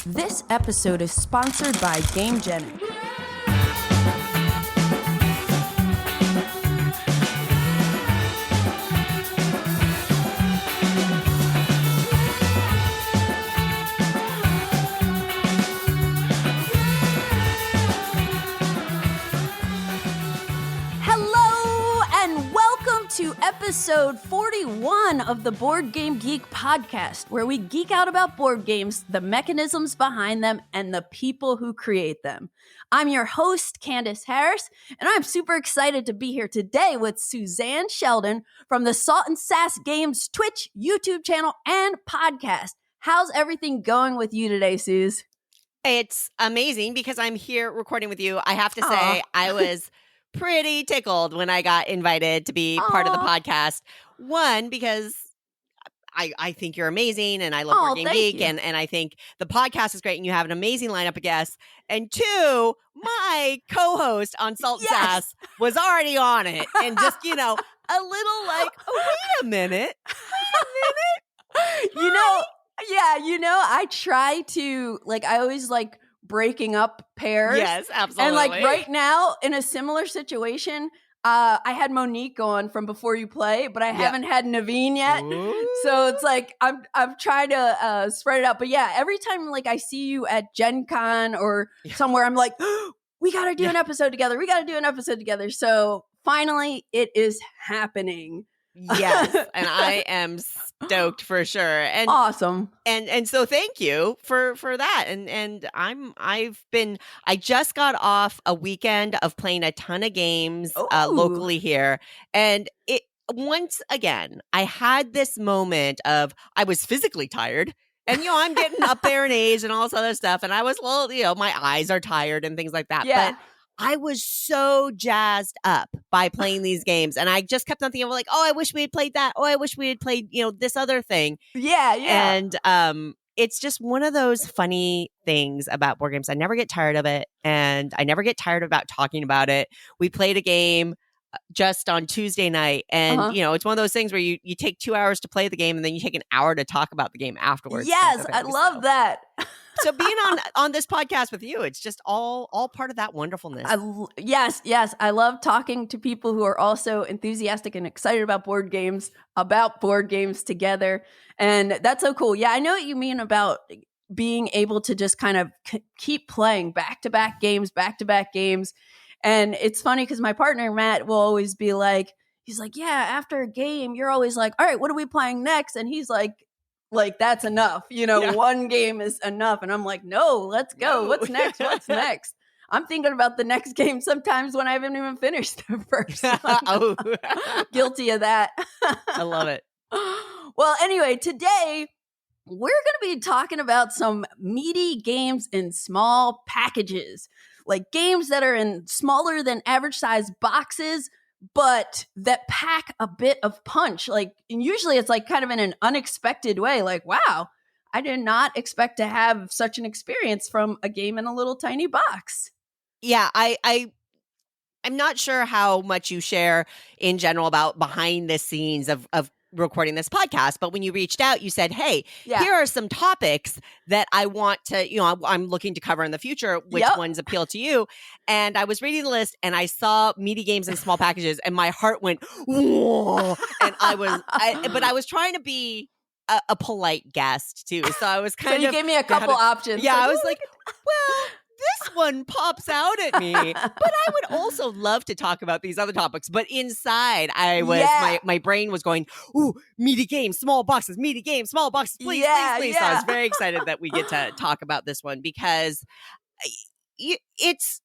This episode is sponsored by Game Gen. To episode 41 of the Board Game Geek podcast, where we geek out about board games, the mechanisms behind them, and the people who create them. I'm your host, Candace Harris, and I'm super excited to be here today with Suzanne Sheldon from the Salt and Sass Games Twitch, YouTube channel, and podcast. How's everything going with you today, Suze? It's amazing because I'm here recording with you. I have to say, I was pretty tickled when I got invited to be part of the podcast. One, because I think you're amazing and I love Board Game Geek and I think the podcast is great and you have an amazing lineup of guests. And two, my co-host on Salt and Sass was already on it and just, a little like, wait a minute. I try to, I always breaking up pairs. Yes, absolutely. And right now, in a similar situation, I had Monique on from Before You Play, but I haven't had Naveen yet. Ooh. So it's I'm trying to spread it out. But yeah, every time I see you at Gen Con or somewhere, I'm like, we got to do an episode together. We got to do an episode together. So finally, it is happening. Yes, and I am stoked for sure. And awesome. And so thank you for that. And I just got off a weekend of playing a ton of games locally here. And once again, I had this moment of I was physically tired. And, I'm getting up there in age and all this other stuff. And I was a little, my eyes are tired and things like that. Yeah. But I was so jazzed up by playing these games. And I just kept on thinking, I wish we had played that. Oh, I wish we had played, this other thing. Yeah. And it's just one of those funny things about board games. I never get tired of it. And I never get tired about talking about it. We played a game just on Tuesday night. And, it's one of those things where you take 2 hours to play the game and then you take an hour to talk about the game afterwards. Yes, I love that. So being on this podcast with you, it's just all part of that wonderfulness. Yes. I love talking to people who are also enthusiastic and excited about board games together. And that's so cool. Yeah, I know what you mean about being able to just kind of keep playing back-to-back games. And it's funny because my partner, Matt, will always be he's like, yeah, after a game, you're always like, all right, what are we playing next? And he's like, that's enough. One game is enough. And I'm like, no, let's go. No. What's next? I'm thinking about the next game sometimes when I haven't even finished the first one. Guilty of that. I love it. Well, anyway, today we're going to be talking about some meaty games in small packages, like games that are in smaller than average size boxes, but that pack a bit of punch. And usually it's kind of in an unexpected way. Wow, I did not expect to have such an experience from a game in a little tiny box. Yeah, I'm not sure how much you share in general about behind the scenes of recording this podcast, but when you reached out, you said, hey, here are some topics that I want to, I'm looking to cover in the future. Which ones appeal to you? And I was reading the list and I saw meaty games in small packages and my heart went, whoa. And but I was trying to be a polite guest too. So I was kind of. So you gave me a couple options. Yeah, I was like, well, this one pops out at me, but I would also love to talk about these other topics. But inside, I was my brain was going, "Ooh, meaty games, small boxes, meaty games, small boxes, please." So I was very excited that we get to talk about this one because it's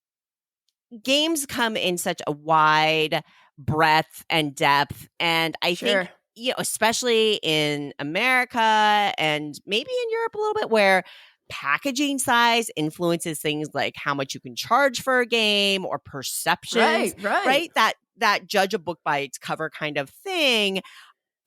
games come in such a wide breadth and depth, and I think especially in America and maybe in Europe a little bit, where packaging size influences things like how much you can charge for a game or perceptions, right? That judge a book by its cover kind of thing.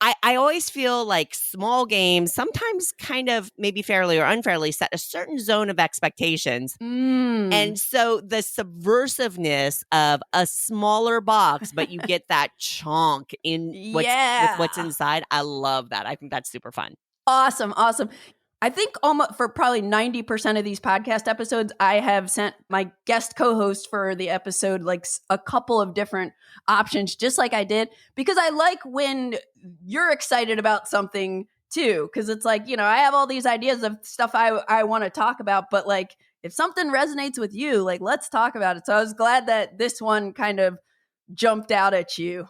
I always feel like small games sometimes kind of maybe fairly or unfairly set a certain zone of expectations. And so the subversiveness of a smaller box, but you get that chunk in with what's inside. I love that. I think that's super fun. Awesome. I think almost for probably 90% of these podcast episodes, I have sent my guest co-host for the episode like a couple of different options, just like I did, because I like when you're excited about something too, because it's like, you know, I have all these ideas of stuff I want to talk about, but like if something resonates with you, like let's talk about it. So I was glad that this one kind of jumped out at you.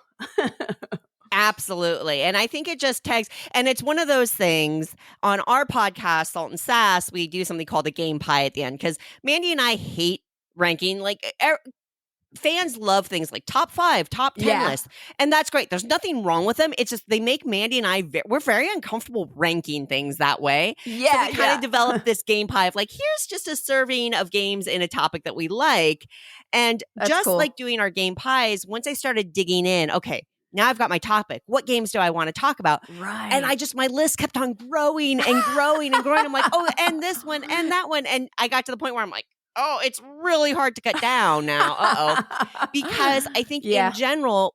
Absolutely. And I think it just tags, and it's one of those things on our podcast, Salt and Sass, we do something called the game pie at the end, because Mandy and I hate ranking. Like, fans love things like top 5, top 10 lists, and that's great. There's nothing wrong with them. It's just they make Mandy and I, we're very uncomfortable ranking things that way. Yeah, so we kind of developed this game pie of like, here's just a serving of games in a topic that we like. And That's just cool. like doing our game pies, once I started digging in, okay, now I've got my topic. What games do I want to talk about? Right. And my list kept on growing and growing and growing. I'm like, oh, and this one and that one. And I got to the point where I'm like, oh, it's really hard to cut down now. Uh-oh. Because I think in general,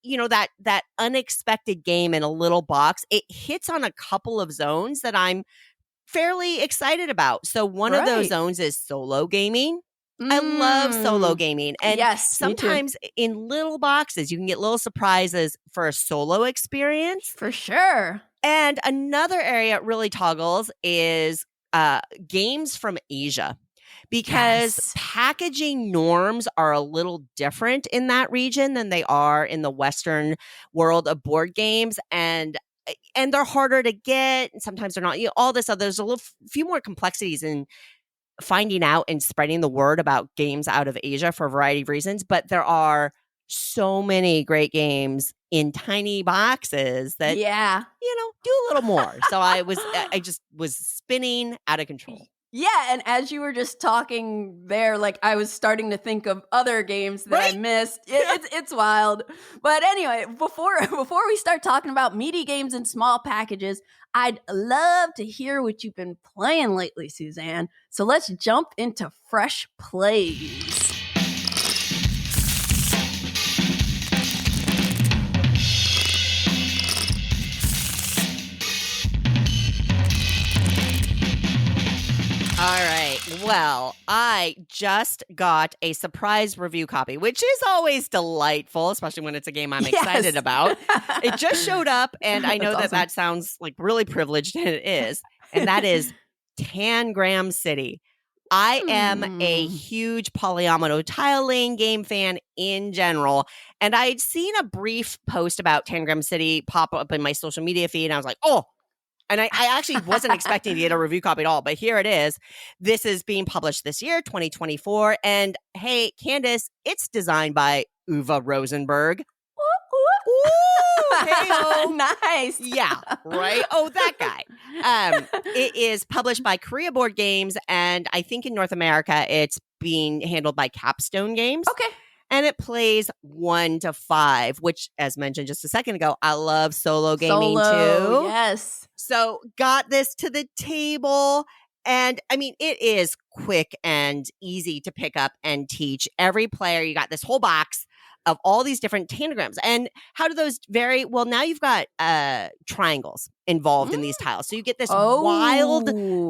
you know, that unexpected game in a little box, it hits on a couple of zones that I'm fairly excited about. So one of those zones is solo gaming. I love solo gaming. And sometimes in little boxes, you can get little surprises for a solo experience. For sure. And another area it really toggles is games from Asia. Because packaging norms are a little different in that region than they are in the Western world of board games. And they're harder to get. And sometimes they're not. You know, all this other, there's a few more complexities in finding out and spreading the word about games out of Asia for a variety of reasons. But there are so many great games in tiny boxes that, you know, do a little more. So I just was spinning out of control. Yeah, and as you were just talking there, like I was starting to think of other games that I missed. It's wild. But anyway, before we start talking about meaty games and small packages, I'd love to hear what you've been playing lately, Suzanne. So let's jump into fresh plays. All right. Well, I just got a surprise review copy, which is always delightful, especially when it's a game I'm excited about. It just showed up, and I know that sounds like really privileged, and it is. And that is Tangram City. I am a huge polyomino tile laying game fan in general, and I'd seen a brief post about Tangram City pop up in my social media feed, and I was like, oh. And I actually wasn't expecting to get a review copy at all, but here it is. This is being published this year, 2024. And hey, Candace, it's designed by Uwe Rosenberg. Ooh, hey-o. Nice. Yeah, right? Oh, that guy. It is published by Korea Board Games, and I think in North America, it's being handled by Capstone Games. Okay. And it plays 1 to 5, which, as mentioned just a second ago, I love solo gaming too. Yes. So got this to the table. And I mean, it is quick and easy to pick up and teach. Every player, you got this whole box of all these different tangrams. And how do those vary? Well, now you've got triangles involved in these tiles. So you get this wild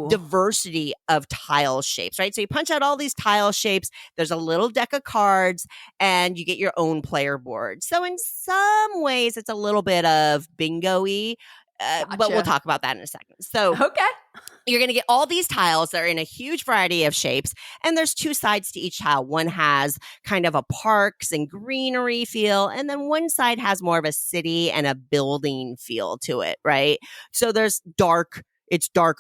diversity of tile shapes, right? So you punch out all these tile shapes. There's a little deck of cards and you get your own player board. So in some ways, it's a little bit of bingo-y. But we'll talk about that in a second. So you're going to get all these tiles that are in a huge variety of shapes. And there's 2 sides to each tile. One has kind of a parks and greenery feel. And then one side has more of a city and a building feel to it, right? So there's darker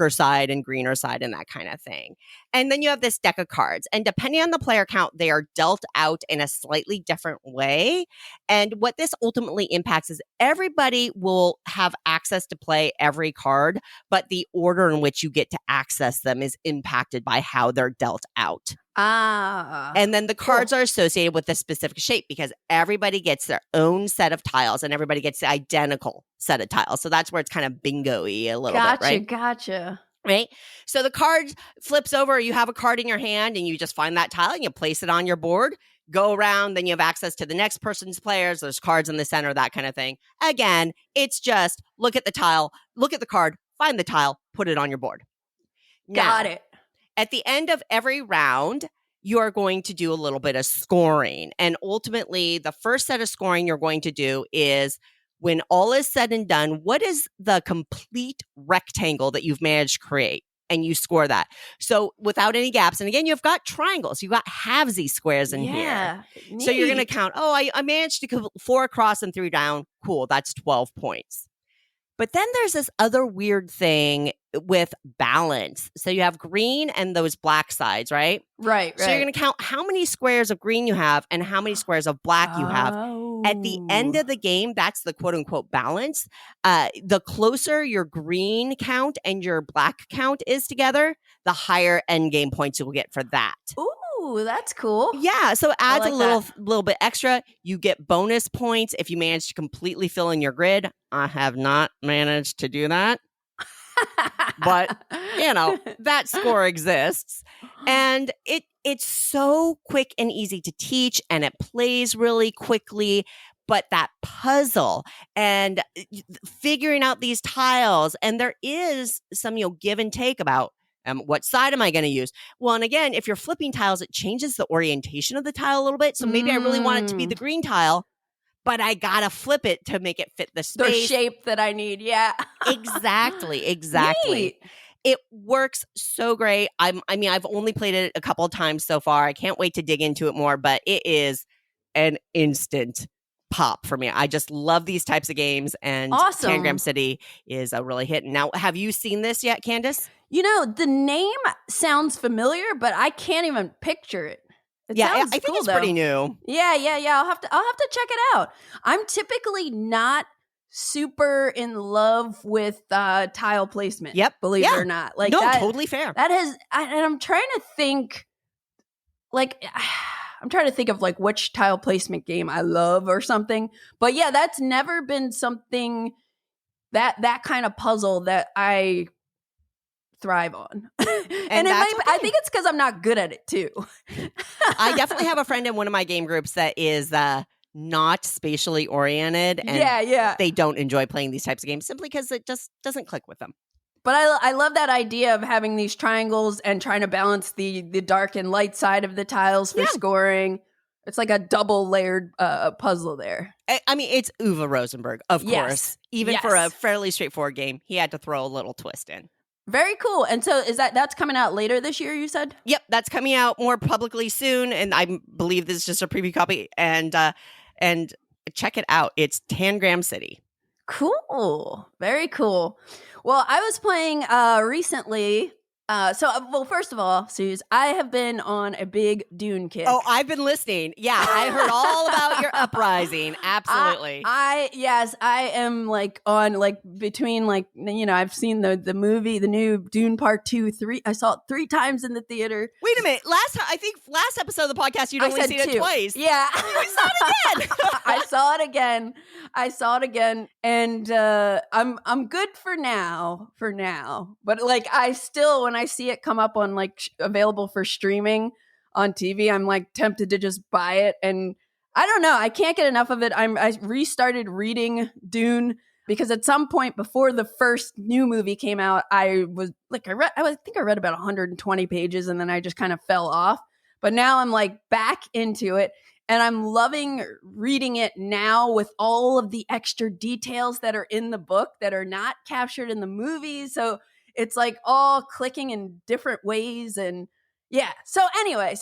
side and greener side and that kind of thing. And then you have this deck of cards. And depending on the player count, they are dealt out in a slightly different way. And what this ultimately impacts is everybody will have access to play every card, but the order in which you get to access them is impacted by how they're dealt out. And then the cards are associated with a specific shape because everybody gets their own set of tiles and everybody gets the identical set of tiles. So that's where it's kind of bingo-y a little bit, right? Gotcha. Right? So the card flips over, you have a card in your hand and you just find that tile and you place it on your board, go around, then you have access to the next person's players. There's cards in the center, that kind of thing. Again, it's just look at the tile, look at the card, find the tile, put it on your board. Got it. At the end of every round, you are going to do a little bit of scoring. And ultimately, the first set of scoring you're going to do is, when all is said and done, what is the complete rectangle that you've managed to create? And you score that. So without any gaps. And again, you've got triangles. You've got halvesy squares in here. Neat. So you're going to count, I managed to go 4 across and 3 down. Cool, that's 12 points. But then there's this other weird thing with balance. So you have green and those black sides, right? Right. So you're going to count how many squares of green you have and how many squares of black you have. At the end of the game, that's the quote unquote balance. The closer your green count and your black count is together, the higher end game points you will get for that. Ooh, that's cool. Yeah, so it adds like a little bit extra. You get bonus points if you manage to completely fill in your grid. I have not managed to do that. But, that score exists. And it's so quick and easy to teach, and it plays really quickly. But that puzzle and figuring out these tiles, and there is some give and take about what side am I going to use? Well, and again, if you're flipping tiles, it changes the orientation of the tile a little bit. So maybe I really want it to be the green tile, but I got to flip it to make it fit the space. The shape that I need, yeah. Exactly. Neat. It works so great. I've only played it a couple of times so far. I can't wait to dig into it more, but it is an instant pop for me. I just love these types of games, and awesome. Tangram City is a really hit. Now, have you seen this yet, Candace? The name sounds familiar, but I can't even picture it. I think it's pretty new. Yeah. I'll have to check it out. I'm typically not super in love with tile placement. Yep. Believe it or not. Like, no, that, totally fair. That has, and I'm trying to think, of like which tile placement game I love or something. But yeah, that's never been something that kind of puzzle that I thrive on. And I think it's because I'm not good at it too. I definitely have a friend in one of my game groups that is not spatially oriented, and they don't enjoy playing these types of games simply because it just doesn't click with them. But I love that idea of having these triangles and trying to balance the dark and light side of the tiles for scoring. It's like a double layered puzzle there. I mean, it's Uwe Rosenberg, of course. Even for a fairly straightforward game, he had to throw a little twist in. Very cool. And so that's coming out later this year, you said? Yep, that's coming out more publicly soon, and I believe this is just a preview copy. And check it out. It's Tangram City. Cool. Very cool. Well, I was playing recently. First of all, Suze, I have been on a big Dune kick. Oh, I've been listening. Yeah, I heard all about your uprising. Absolutely. I am like on between I've seen the movie, the new Dune Part 2, 3. I saw it 3 times in the theater. Wait a minute. Last episode of the podcast, you'd only seen it twice. Yeah. You saw it again. I saw it again. And I'm good for now. But I still, when I see it come up on available for streaming on TV, I'm tempted to just buy it. And I don't know, I can't get enough of it. I restarted reading Dune because at some point before the first new movie came out, I think I read about 120 pages and then I just kind of fell off. But now I'm back into it. And I'm loving reading it now with all of the extra details that are in the book that are not captured in the movie. So it's all clicking in different ways. And yeah. So anyway,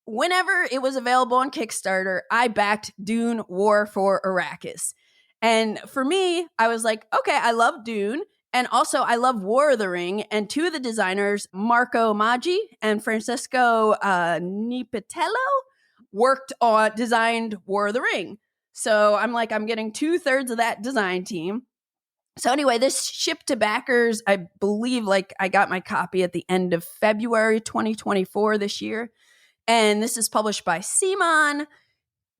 whenever it was available on Kickstarter, I backed Dune War for Arrakis. And for me, I was okay, I love Dune. And also I love War of the Ring. And 2 of the designers, Marco Maggi and Francesco Nipitello, designed War of the Ring. So I'm getting 2/3 of that design team. So anyway, this shipped to backers, I believe I got my copy at the end of February 2024 this year. And this is published by Simon,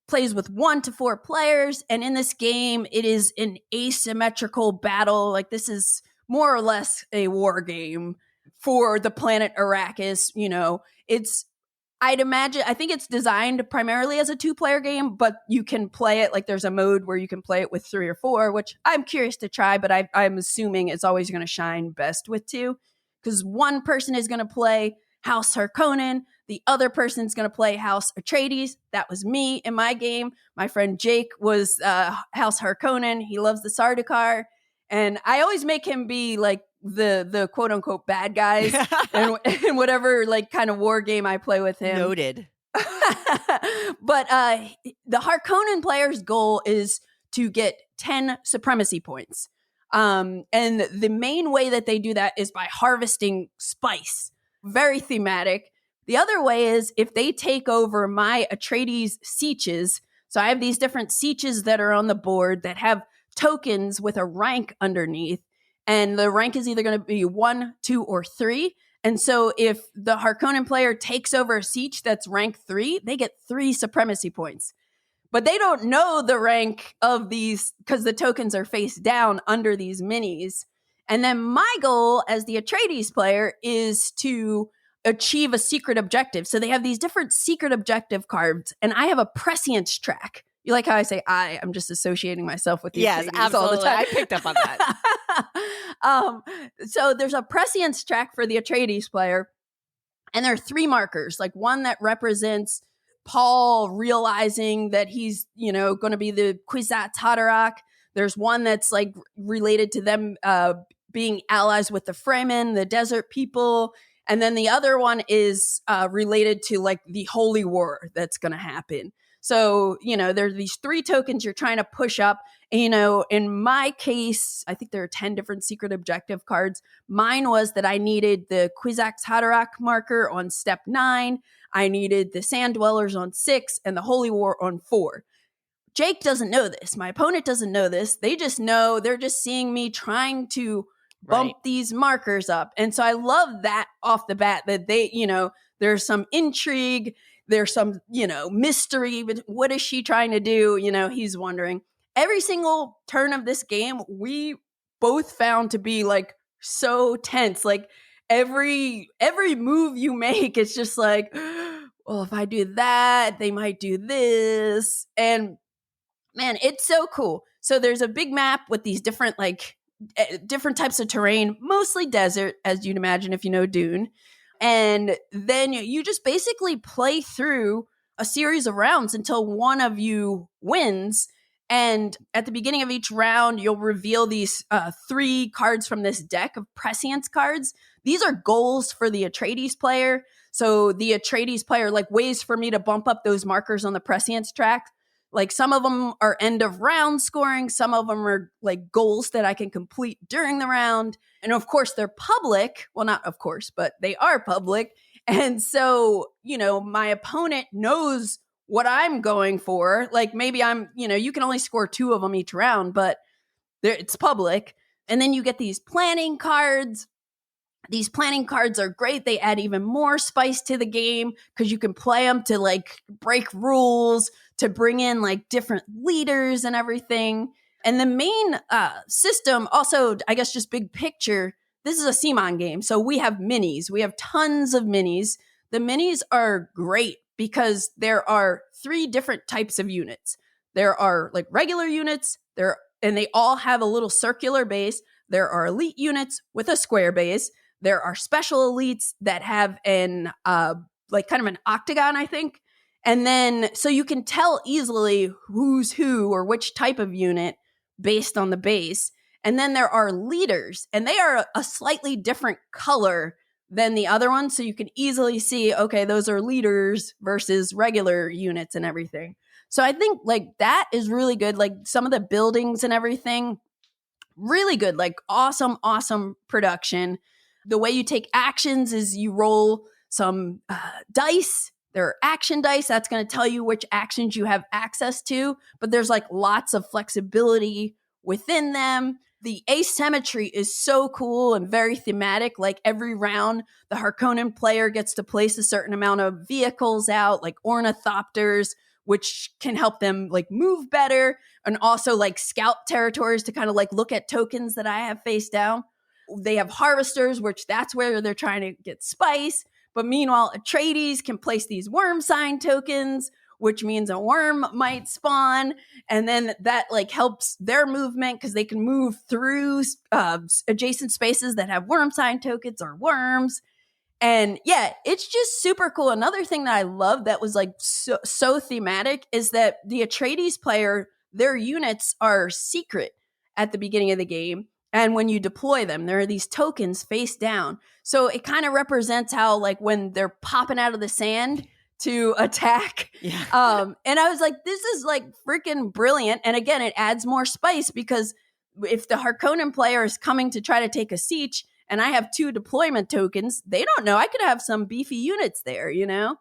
plays with 1 to 4 players. And in this game, it is an asymmetrical battle. This is more or less a war game for the planet Arrakis. I think it's designed primarily as a 2-player game, but you can play it there's a mode where you can play it with 3 or 4, which I'm curious to try, but I'm assuming it's always going to shine best with 2 because one person is going to play House Harkonnen, the other person's going to play House Atreides. That was me in my game. My friend Jake was House Harkonnen. He loves the Sardaukar. And I always make him be like the quote unquote bad guys in whatever like kind of war game I play with him. Noted. But the Harkonnen player's goal is to get 10 supremacy points. And the main way that they do that is by harvesting spice. Very thematic. The other way is if they take over my Atreides sieges. So I have these different sieges that are on the board that have tokens with a rank underneath. And the rank is either going to be 1, 2, or 3. And so if the Harkonnen player takes over a siege that's rank 3, they get 3 supremacy points. But they don't know the rank of these because the tokens are face down under these minis. And then my goal as the Atreides player is to achieve a secret objective. So they have these different secret objective cards, and I have a prescience track. You like how I say I'm just associating myself with the Yes, Atreides absolutely. all the time. I picked up on that. So there's a prescience track for the Atreides player, and there are 3 markers, like one that represents Paul realizing that he's, going to be the Kwisatz Haderach. There's one that's like related to them being allies with the Fremen, the desert people. And then the other one is related to like the holy war that's going to happen. So, there's these 3 tokens you're trying to push up. And, in my case, I think there are 10 different secret objective cards. Mine was that I needed the Kwisatz Haderach marker on step 9. I needed the Sand Dwellers on 6 and the Holy War on 4. Jake doesn't know this. My opponent doesn't know this. They just know they're just seeing me trying to bump these markers up. And so I love that off the bat that they, there's some intrigue. There's some, mystery. But what is she trying to do? He's wondering. Every single turn of this game, we both found to be like so tense. Like every move you make, it's just like, well, if I do that, they might do this. And man, it's so cool. So there's a big map with these different different types of terrain, mostly desert, as you'd imagine if you know Dune. And then you just basically play through a series of rounds until one of you wins. And at the beginning of each round, you'll reveal these 3 cards from this deck of prescience cards. These are goals for the Atreides player. So the Atreides player, ways for me to bump up those markers on the prescience track. Like some of them are end of round scoring. Some of them are goals that I can complete during the round. And of course, they're public. Well, not of course, but they are public. And so, my opponent knows what I'm going for. Like maybe I'm, you can only score 2 of them each round, but it's public. And then you get these planning cards. These planning cards are great. They add even more spice to the game because you can play them to break rules, to bring in different leaders and everything. And the main system also, I guess just big picture, this is a CMON game. So we have minis. We have tons of minis. The minis are great because there are 3 different types of units. There are regular units, and they all have a little circular base. There are elite units with a square base. There are special elites that have an kind of an octagon, I think. And then so you can tell easily who's who or which type of unit based on the base. And then there are leaders, and they are a slightly different color than the other ones. So you can easily see, okay, those are leaders versus regular units and everything. So I think that is really good. Some of the buildings and everything, really good, awesome production. The way you take actions is you roll some dice. There are action dice. That's going to tell you which actions you have access to. But there's lots of flexibility within them. The asymmetry is so cool and very thematic. Every round, the Harkonnen player gets to place a certain amount of vehicles out, like ornithopters, which can help them move better. And also scout territories to kind of look at tokens that I have face down. They have harvesters, which that's where they're trying to get spice. But meanwhile, Atreides can place these worm sign tokens, which means a worm might spawn. And then that like helps their movement because they can move through adjacent spaces that have worm sign tokens or worms. And yeah, it's just super cool. Another thing that I love that was like so thematic is that the Atreides player, their units are secret at the beginning of the game. And when you deploy them, there are these tokens face down. So it kind of represents how like when they're popping out of the sand to attack. Yeah. And I was like, this is like freaking brilliant. And again, it adds more spice because if the Harkonnen player is coming to try to take a siege, and I have 2 deployment tokens, they don't know. I could have some beefy units there, you know?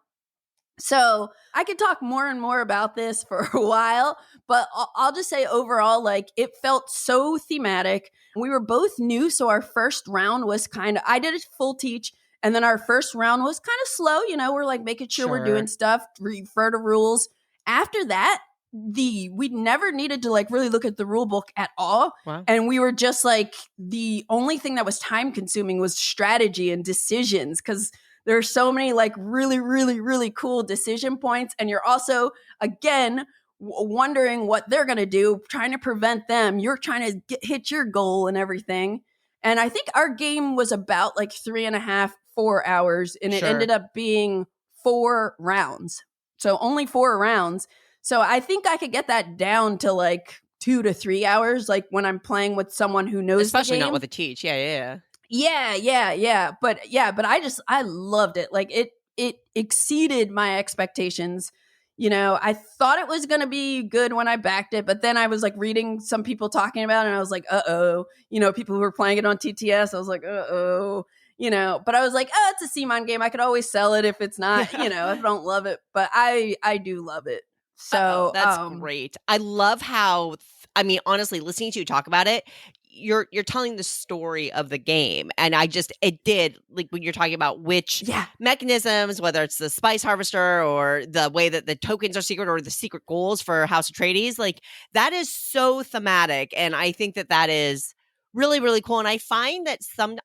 So I could talk more and more about this for a while, but I'll just say overall, like it felt so thematic. We were both new. So our first round was I did a full teach. And then our first round was kind of slow. You know, we're like making sure we're doing stuff, refer to rules. After that, we never needed to like really look at the rule book at all. Wow. And we were just like, the only thing that was time consuming was strategy and decisions because there are so many like really, really, really cool decision points. And you're also, again, wondering what they're going to do, trying to prevent them. You're trying to hit your goal and everything. And I think our game was about like 3.5, 4 hours. And it ended up being 4 rounds. So only 4 rounds. So I think I could get that down to like 2 to 3 hours, like when I'm playing with someone who knows Especially the game. not with a teach. Yeah. But I loved it. Like it exceeded my expectations. You know, I thought it was going to be good when I backed it, but then I was like reading some people talking about it and I was like, uh-oh, you know, people who were playing it on TTS. I was like, uh-oh, you know, but I was like, oh, it's a CMON game. I could always sell it if it's not, you know, if I don't love it, but I do love it. So that's great. I love how, I mean, honestly, listening to you talk about it, you're telling the story of the game. And it did, like when you're talking about which mechanisms, whether it's the spice harvester or the way that the tokens are secret or the secret goals for House Atreides, like that is so thematic. And I think that is really, really cool. And I find that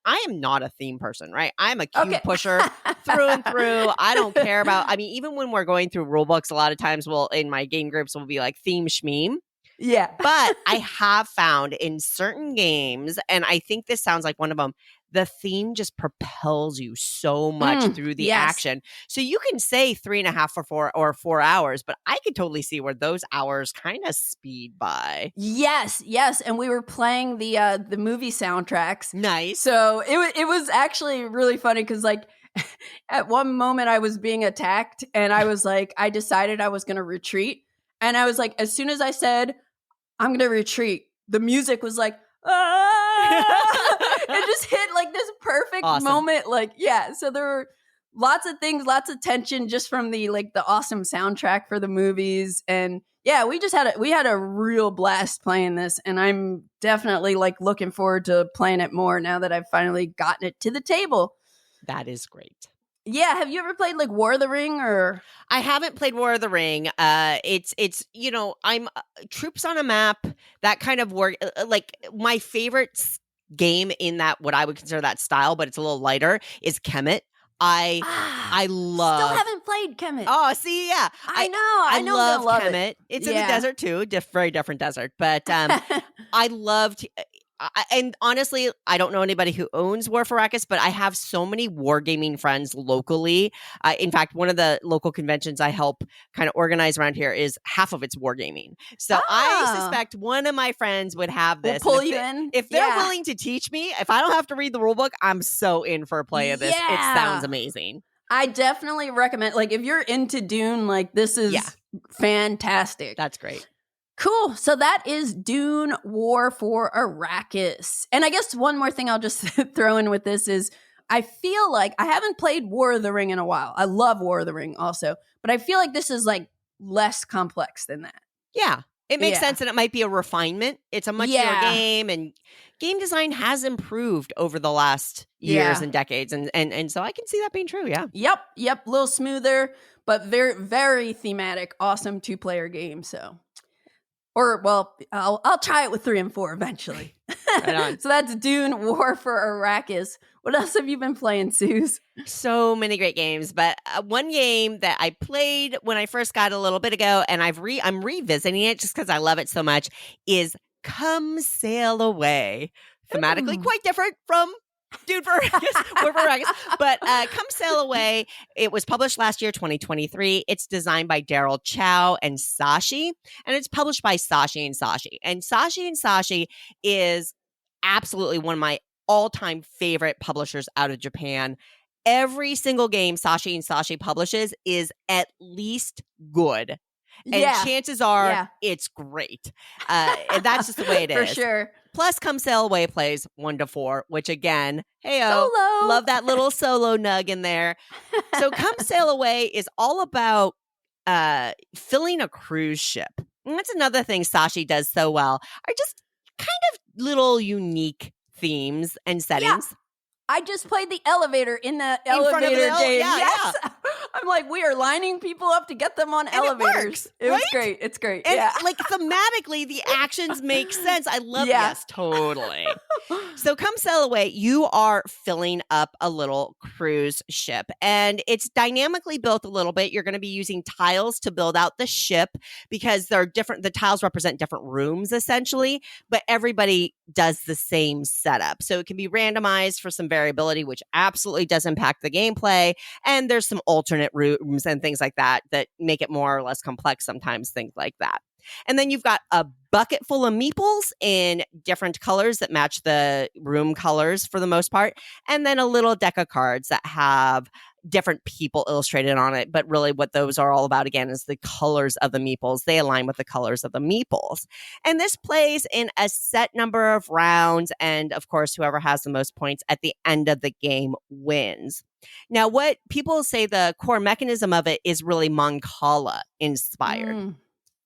I am not a theme person, right? I'm a cube pusher through and through. I don't care about, I mean, even when we're going through rule books, a lot of times in my game groups, we'll be like theme schmeme. Yeah. But I have found in certain games, and I think this sounds like one of them, the theme just propels you so much through the action. So you can say 3.5 or 4 hours, but I could totally see where those hours kind of speed by. Yes. And we were playing the movie soundtracks. Nice. So it was actually really funny because like at one moment I was being attacked and I was like, I decided I was going to retreat. And I was like, as soon as I said, I'm going to retreat, the music was like, it just hit like this perfect moment. Like, yeah. So there were lots of things, lots of tension just from the awesome soundtrack for the movies. And yeah, we had a real blast playing this. And I'm definitely like looking forward to playing it more now that I've finally gotten it to the table. That is great. Yeah, have you ever played like War of the Ring or? I haven't played War of the Ring. It's you know, I'm troops on a map, that kind of work. Like my favorite game in that what I would consider that style, but it's a little lighter, is Kemet. I love. Still haven't played Kemet. Oh, see, yeah, I know. I love Kemet. It's in the desert too, very different desert, but I loved. And honestly, I don't know anybody who owns War for Arrakis, but I have so many wargaming friends locally. In fact, one of the local conventions I help kind of organize around here is half of it's wargaming. So I suspect one of my friends would have this. We'll pull you in. If they're willing to teach me, if I don't have to read the rule book, I'm so in for a play of this. It sounds amazing. I definitely recommend, like, if you're into Dune, like, this is fantastic. That's great. Cool. So that is Dune War for Arrakis. And I guess one more thing I'll just throw in with this is I feel like I haven't played War of the Ring in a while. I love War of the Ring also, but I feel like this is like less complex than that. Yeah. It makes sense, and it might be a refinement. It's a much newer game, and game design has improved over the last years and decades, and so I can see that being true, Yep, a little smoother, but very, very thematic, awesome 2-player game, so... Or, well, I'll try it with 3 and 4 eventually. Right on. So that's Dune, War for Arrakis. What else have you been playing, Suze? So many great games, but one game that I played when I first got a little bit ago, and I'm revisiting it just because I love it so much, is Come Sail Away. Thematically quite different from Dune for Arrakis, War for Arrakis. But Come Sail Away, it was published last year, 2023. It's designed by Daryl Chow and Sashi, and it's published by Sashi and Sashi. And Sashi is absolutely one of my all-time favorite publishers out of Japan. Every single game Sashi and Sashi publishes is at least good. And chances are it's great. And that's just the way it is. For sure. Plus, Come Sail Away plays 1 to 4, which again, solo. Love that little solo nug in there. So Come Sail Away is all about filling a cruise ship. And that's another thing Sashi does so well, are just kind of little unique themes and settings. Yeah. I just played the elevator in the elevator game. Yes. I'm like, we are lining people up to get them on elevators. It was great. It's great. And like thematically, the actions make sense. I love yes, totally. So Come Sail Away, you are filling up a little cruise ship, and it's dynamically built a little bit. You're going to be using tiles to build out the ship because they're different. The tiles represent different rooms essentially, but everybody does the same setup. So it can be randomized for some variability, which absolutely does impact the gameplay. And there's some alternate rooms and things like that that make it more or less complex sometimes, things like that. And then you've got a bucket full of meeples in different colors that match the room colors for the most part. And then a little deck of cards that have different people illustrated on it. But really what those are all about, again, is the colors of the meeples. They align with the colors of the meeples. And this plays in a set number of rounds. And of course, whoever has the most points at the end of the game wins. Now, what people say the core mechanism of it is really Mancala inspired.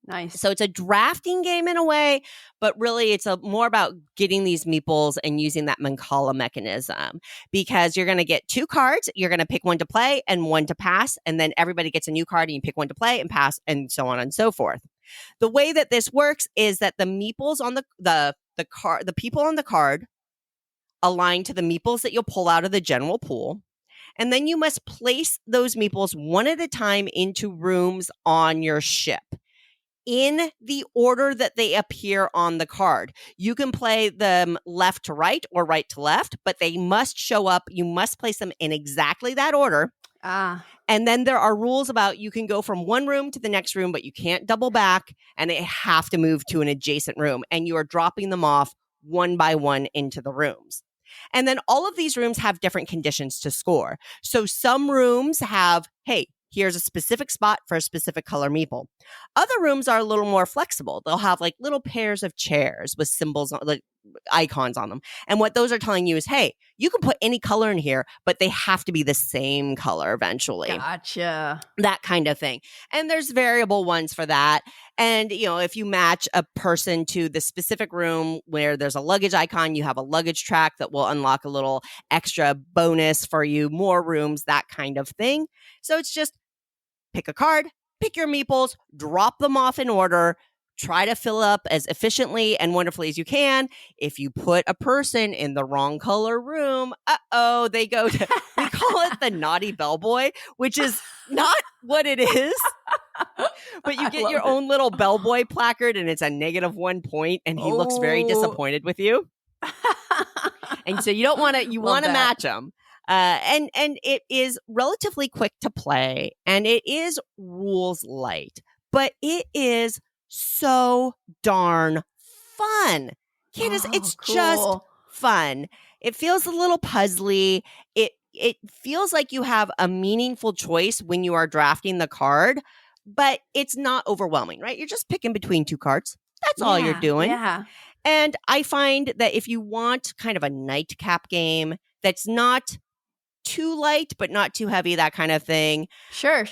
Nice. So it's a drafting game in a way, but really it's more about getting these meeples and using that Mancala mechanism, because you're going to get 2 cards. You're going to pick one to play and one to pass. And then everybody gets a new card and you pick one to play and pass and so on and so forth. The way that this works is that the meeples on the people on the card align to the meeples that you'll pull out of the general pool. And then you must place those meeples one at a time into rooms on your ship in the order that they appear on the card. You can play them left to right or right to left, but they must show up. You must place them in exactly that order. And then there are rules about you can go from one room to the next room, but you can't double back, and they have to move to an adjacent room. And you are dropping them off one by one into the rooms. And then all of these rooms have different conditions to score. So some rooms have, hey, here's a specific spot for a specific color meeple. Other rooms are a little more flexible. They'll have like little pairs of chairs with symbols, like icons on them. And what those are telling you is, hey, you can put any color in here, but they have to be the same color eventually. Gotcha. That kind of thing. And there's variable ones for that. And, you know, if you match a person to the specific room where there's a luggage icon, you have a luggage track that will unlock a little extra bonus for you, more rooms, that kind of thing. So it's just pick a card, pick your meeples, drop them off in order, try to fill up as efficiently and wonderfully as you can. If you put a person in the wrong color room, they go to, we call it the naughty bellboy, which is not what it is. But you get your own little bellboy placard and it's a -1 point and he looks very disappointed with you. And so you don't want to, you want to match him. And it is relatively quick to play and it is rules light, but it is so darn fun. It's cool. Just fun. It feels a little puzzly. It feels like you have a meaningful choice when you are drafting the card, but it's not overwhelming, right? You're just picking between 2 cards. That's all you're doing. Yeah. And I find that if you want kind of a nightcap game that's not too light, but not too heavy, that kind of thing. Sure.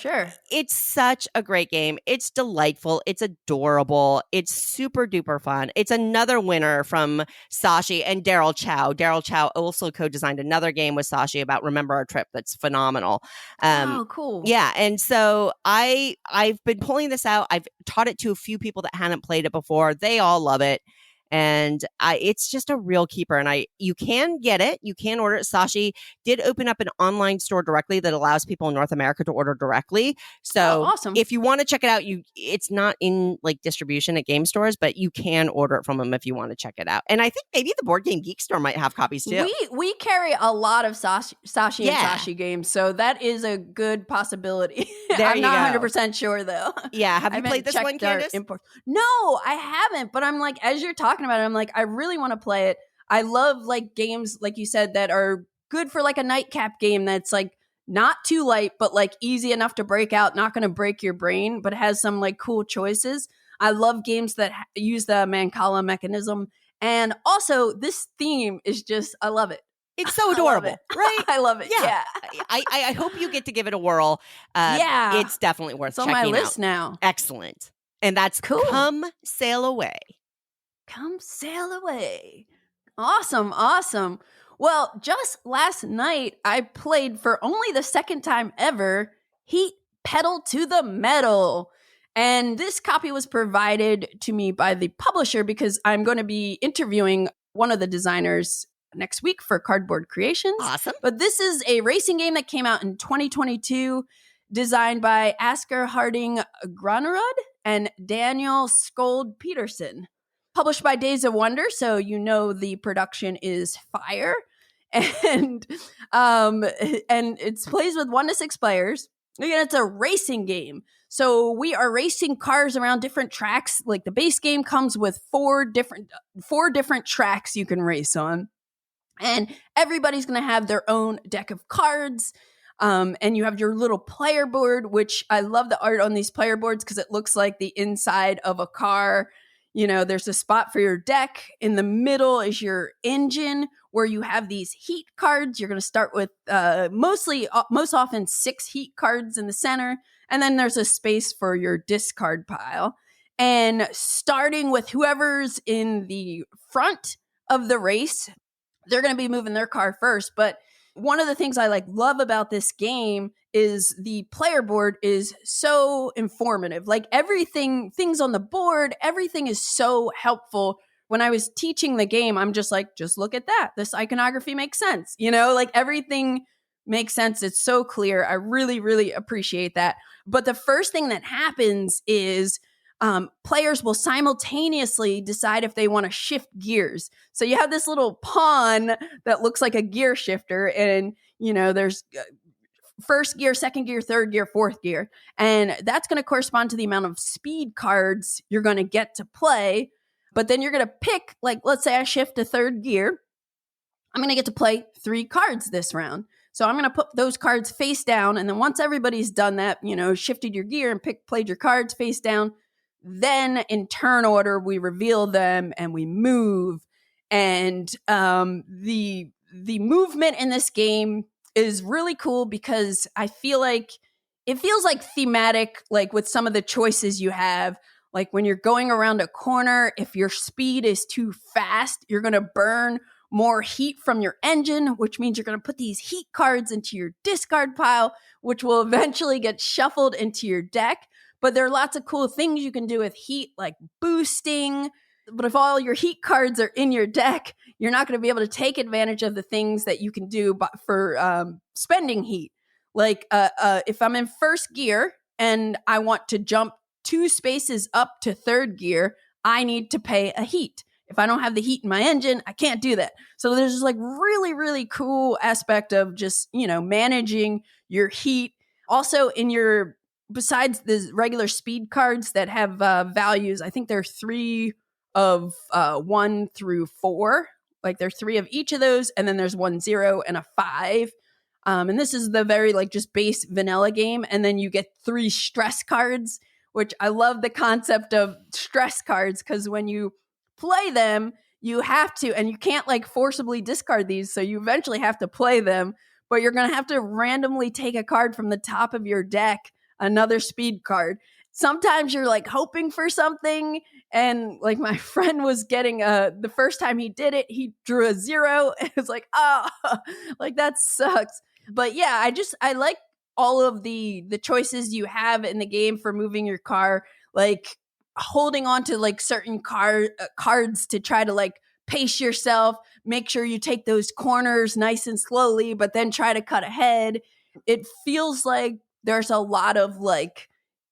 It's such a great game. It's delightful. It's adorable. It's super duper fun. It's another winner from Sashi and Daryl Chow. Daryl Chow also co-designed another game with Sashi about Remember Our Trip that's phenomenal. Oh, cool. Yeah, and so I've been pulling this out. I've taught it to a few people that hadn't played it before. They all love it. And it's just a real keeper. And you can get it. You can order it. Sashi did open up an online store directly that allows people in North America to order directly. So awesome. If you want to check it out, it's not in like distribution at game stores, but you can order it from them if you want to check it out. And I think maybe the Board Game Geek store might have copies too. We carry a lot of Sashi and Sashi games, so that is a good possibility. I'm not 100% sure though. Yeah, have you played this one, Candace? No, I haven't. But I'm like, as you're talking about it, I'm like, I really want to play it. I love like games, like you said, that are good for like a nightcap game that's like not too light, but like easy enough to break out, not going to break your brain, but has some like cool choices. I love games that use the Mancala mechanism. And also this theme is just, I love it. It's so adorable, right? I love it. Yeah. I hope you get to give it a whirl. It's definitely worth checking out. It's on my list now. Excellent. And that's cool. Come Sail Away. Come Sail Away. Awesome. Well, just last night, I played for only the second time ever, Heat Pedal to the Metal. And this copy was provided to me by the publisher because I'm going to be interviewing one of the designers next week for Cardboard Creations. Awesome. But this is a racing game that came out in 2022, designed by Asker Harding Granerud and Daniel Skold Peterson. Published by Days of Wonder, so you know the production is fire. And it plays with 1 to 6 players. Again, it's a racing game. So we are racing cars around different tracks. Like the base game comes with four different tracks you can race on. And everybody's going to have their own deck of cards. And you have your little player board, which I love the art on these player boards because it looks like the inside of a car. You know, there's a spot for your deck. In the middle is your engine where you have these heat cards. You're going to start with most often 6 heat cards in the center. And then there's a space for your discard pile. And starting with whoever's in the front of the race, they're going to be moving their car first. But one of the things I love about this game is the player board is so informative. Like things on the board, everything is so helpful. When I was teaching the game, I'm just like, just look at that. This iconography makes sense. You know, like everything makes sense. It's so clear. I really, really appreciate that. But the first thing that happens is players will simultaneously decide if they want to shift gears. So you have this little pawn that looks like a gear shifter, and you know there's first gear, second gear, third gear, fourth gear, and that's going to correspond to the amount of speed cards you're going to get to play. But then you're going to pick, like, let's say I shift to third gear, I'm going to get to play 3 cards this round. So I'm going to put those cards face down, and then once everybody's done that, you know, shifted your gear and played your cards face down, then in turn order, we reveal them and we move. And the movement in this game is really cool because I feel like it feels like thematic, like with some of the choices you have. Like when you're going around a corner, if your speed is too fast, you're going to burn more heat from your engine, which means you're going to put these heat cards into your discard pile, which will eventually get shuffled into your deck. But there are lots of cool things you can do with heat, like boosting. But if all your heat cards are in your deck, you're not going to be able to take advantage of the things that you can do for spending heat. Like if I'm in first gear and I want to jump 2 spaces up to third gear, I need to pay a heat. If I don't have the heat in my engine, I can't do that. So there's this really, really cool aspect of just, you know, managing your heat. Also besides the regular speed cards that have values, I think there are 3 of 1 through 4. Like there are 3 of each of those, and then there's 1 0 and a 5. And this is the very just base vanilla game. And then you get 3 stress cards, which I love the concept of stress cards because when you play them, you have to, and you can't forcibly discard these. So you eventually have to play them. but you're going to have to randomly take a card from the top of your deck, another speed card. Sometimes you're like hoping for something, and like my friend was getting the first time he did it, he drew a 0. It was like, oh, like that sucks. But yeah, I like all of the choices you have in the game for moving your car, like holding on to like certain cards to try to like pace yourself, make sure you take those corners nice and slowly, but then try to cut ahead. It feels like there's a lot of like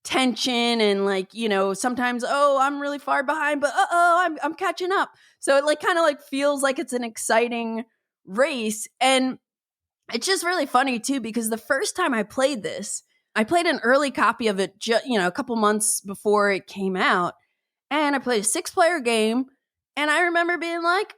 tension and like, you know, sometimes, oh, I'm really far behind, but I'm catching up. So it like kind of like feels like it's an exciting race. And it's just really funny too, because the first time I played this, I played an early copy of it, a couple months before it came out, and I played a 6-player game, and I remember being like,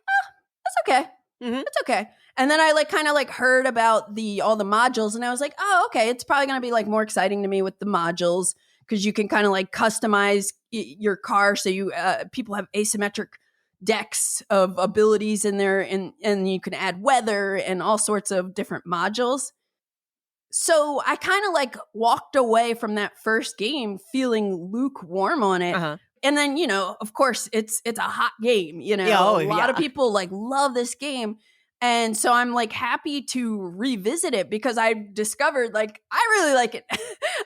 that's okay. It's okay. And then I like kind of like heard about all the modules, and I was like, oh, okay, it's probably going to be like more exciting to me with the modules, because you can kind of like customize your car, so you people have asymmetric decks of abilities in there, and you can add weather and all sorts of different modules. So I kind of like walked away from that first game feeling lukewarm on it. And then, you know, of course, it's a hot game, you know. A lot of people like love this game. And so I'm like happy to revisit it, because I discovered like I really like it.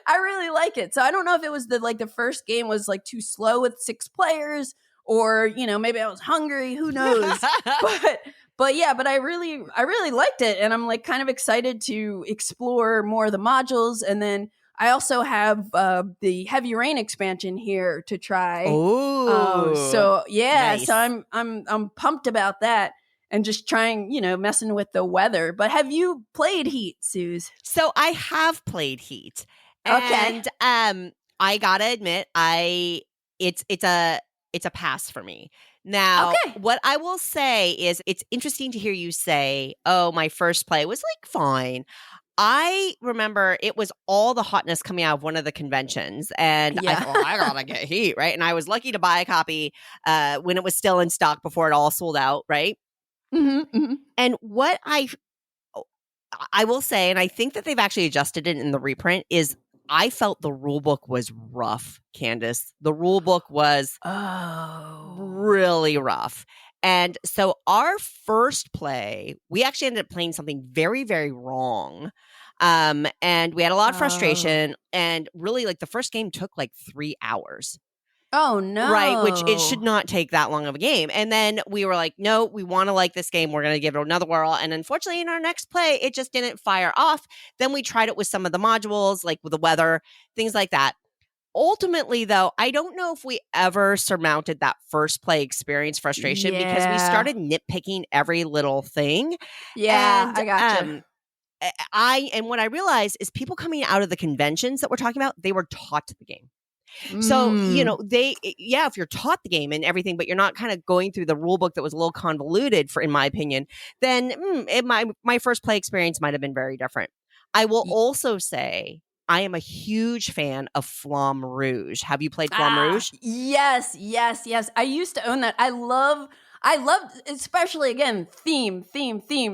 I really like it. So I don't know if it was the first game was like too slow with 6 players, or, you know, maybe I was hungry, who knows. But I really liked it, and I'm like kind of excited to explore more of the modules. And then I also have the Heavy Rain expansion here to try. So yeah, nice. so I'm pumped about that, and just trying, you know, messing with the weather. But have you played Heat, Suze? So I have played Heat. Okay. And I gotta admit, it's a pass for me. Now, what I will say is it's interesting to hear you say, oh, my first play was like fine. I remember it was all the hotness coming out of one of the conventions, and I thought, I gotta get Heat, right? And I was lucky to buy a copy when it was still in stock before it all sold out, right? And what I will say, and I think that they've actually adjusted it in the reprint, is I felt the rule book was rough, Candace. The rule book was really rough. And so our first play, we actually ended up playing something very, very wrong. And we had a lot of frustration. And really, like, the first game took like 3 hours. Oh, no. Right, which it should not take that long of a game. And then we were like, no, we want to like this game. We're going to give it another whirl. And unfortunately, in our next play, it just didn't fire off. Then we tried it with some of the modules, like with the weather, things like that. Ultimately, though, I don't know if we ever surmounted that first play experience frustration, because we started nitpicking every little thing. Yeah, and, I gotcha. And what I realized is people coming out of the conventions that we're talking about, they were taught the game. So, you know, if you're taught the game and everything, but you're not kind of going through the rule book that was a little convoluted, in my opinion, then my first play experience might have been very different. I will also say I am a huge fan of Flamme Rouge. Have you played Flamme Rouge? Yes. I used to own that. I love, especially again, theme.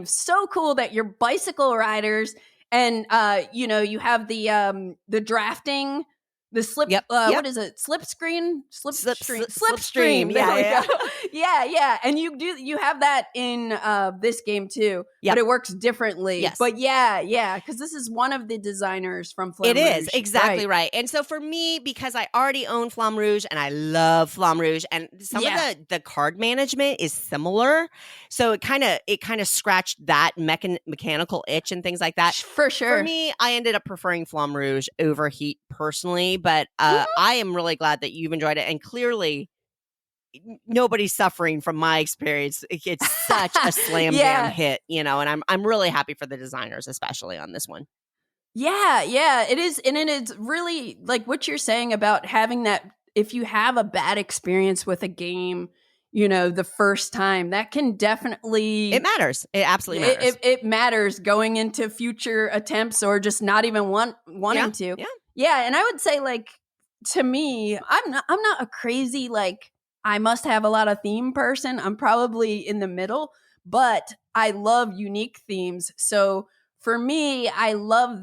So cool that you're bicycle riders, and you know, you have the drafting. The slip, what is it? Slipstream. Yeah. And you have that in this game too, but it works differently. Yes. But yeah, because this is one of the designers from Flamme Rouge. It is, exactly right. And so for me, because I already own Flamme Rouge and I love Flamme Rouge, and some of the card management is similar, so it kind of scratched that mechanical itch and things like that. For sure. For me, I ended up preferring Flamme Rouge over Heat personally, but I am really glad that you've enjoyed it, and clearly nobody's suffering from my experience. It's such a slam bam hit, you know, and I'm really happy for the designers, especially on this one. Yeah, it is. And it is really like what you're saying about having that, if you have a bad experience with a game, you know, the first time, that can definitely... It matters. It absolutely matters. It matters going into future attempts, or just not even wanting to. Yeah, and I would say, like, to me, I'm not a crazy, like, I must have a lot of theme person. I'm probably in the middle, but I love unique themes. So for me, I love,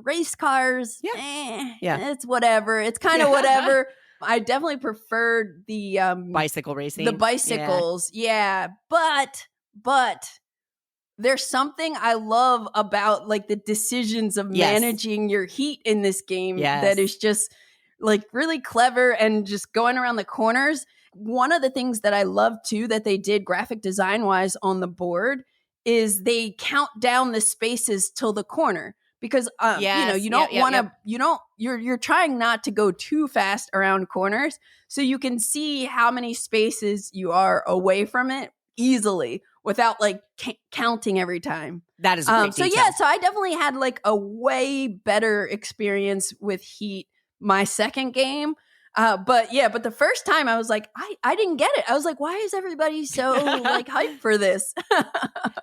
race cars. Yeah. It's whatever. It's kind of whatever. I definitely preferred the bicycle racing. The bicycles. Yeah. But there's something I love about like the decisions of managing your heat in this game that is just like really clever and just going around the corners. One of the things that I love too that they did graphic design wise on the board is they count down the spaces till the corner because you don't want to you're trying not to go too fast around corners so you can see how many spaces you are away from it easily without like counting every time. That is great detail. So I definitely had like a way better experience with Heat my second game. But the first time I was like, I didn't get it. I was like, why is everybody so like hyped for this?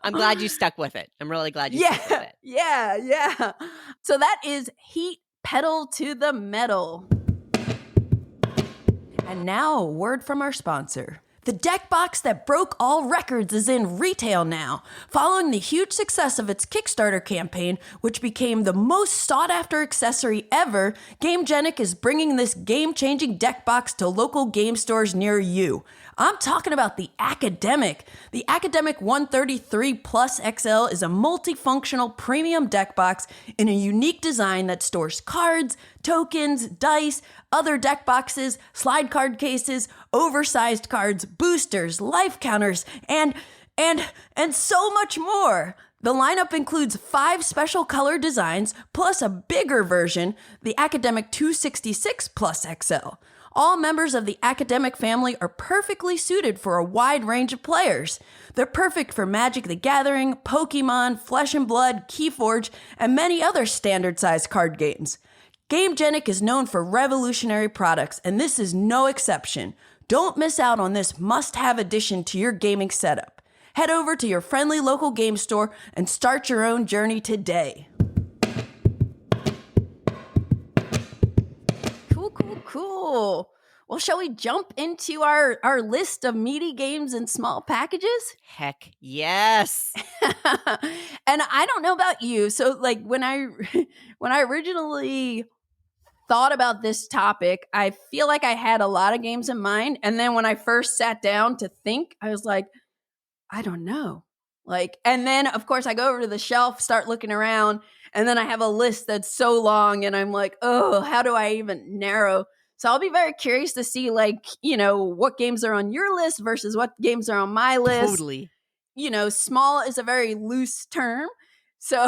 I'm glad you stuck with it. I'm really glad you stuck with it. Yeah. So that is Heat Pedal to the Metal. And now a word from our sponsor. The deck box that broke all records is in retail now. Following the huge success of its Kickstarter campaign, which became the most sought-after accessory ever, GameGenic is bringing this game-changing deck box to local game stores near you. I'm talking about the Academic. The Academic 133 Plus XL is a multifunctional premium deck box in a unique design that stores cards, tokens, dice, other deck boxes, slide card cases, oversized cards, boosters, life counters, and so much more. The lineup includes 5 special color designs, plus a bigger version, the Academic 266 Plus XL. All members of the Academic family are perfectly suited for a wide range of players. They're perfect for Magic the Gathering, Pokemon, Flesh and Blood, Keyforge, and many other standard-sized card games. GameGenic is known for revolutionary products, and this is no exception. Don't miss out on this must-have addition to your gaming setup. Head over to your friendly local game store and start your own journey today. Cool. Well, shall we jump into our list of meaty games and small packages? Heck yes. And I don't know about you. So like when I originally thought about this topic, I feel like I had a lot of games in mind. And then when I first sat down to think, I was like, I don't know. And then of course I go over to the shelf, start looking around, and then I have a list that's so long and I'm like, oh, how do I even narrow? So I'll be very curious to see what games are on your list versus what games are on my list. Totally. Small is a very loose term. So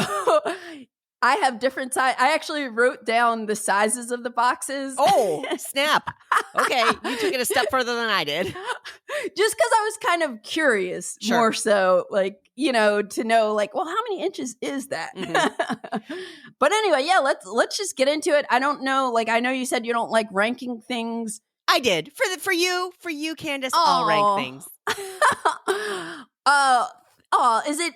I have different size. I actually wrote down the sizes of the boxes. Oh, snap. Okay. You took it a step further than I did. Just because I was kind of curious more so, to know, well, how many inches is that? Mm-hmm. But anyway, yeah, let's just get into it. I don't know. I know you said you don't like ranking things. I did. For you, Candace, I'll rank things.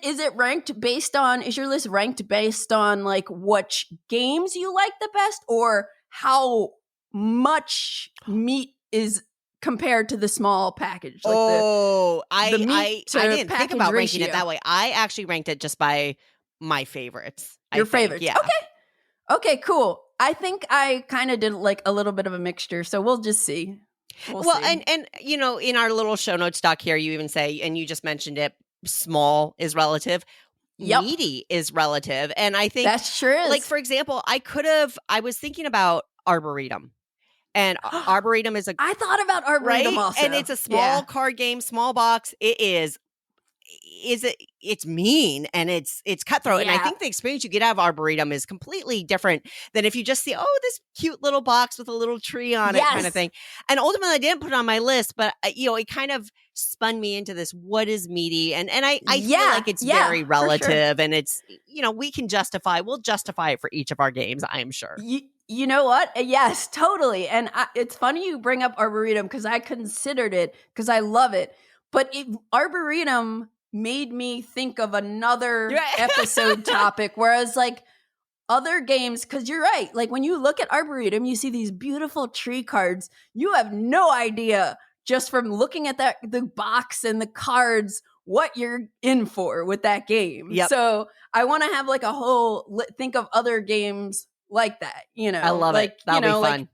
Is it ranked based on, is your list ranked based on which games you like the best or how much meat is compared to the small package? I didn't think about ranking it that way. I actually ranked it just by my favorites. Your favorites. Yeah. Okay, cool. I think I kind of did a little bit of a mixture, so we'll just see. We'll see. And in our little show notes doc here, you even say, and you just mentioned it, small is relative. Yep. Meaty is relative. And I think that sure is. For example, I was thinking about Arboretum. And Arboretum is I thought about Arboretum also. And it's a small card game, small box. It's mean and it's cutthroat. Yeah. And I think the experience you get out of Arboretum is completely different than if you just see, this cute little box with a little tree on it kind of thing. And ultimately I didn't put it on my list, but it kind of spun me into this, what is meaty? And I feel like it's very relative and it's, we'll justify it for each of our games, I am sure. You know what? Yes, totally. And it's funny you bring up Arboretum because I considered it because I love it. But Arboretum made me think of another episode topic, whereas other games, because you're right, when you look at Arboretum, you see these beautiful tree cards. You have no idea just from looking at the box and the cards what you're in for with that game. Yep. So I want to have like a whole think of other games like that, I love like, it. That'll be fun. like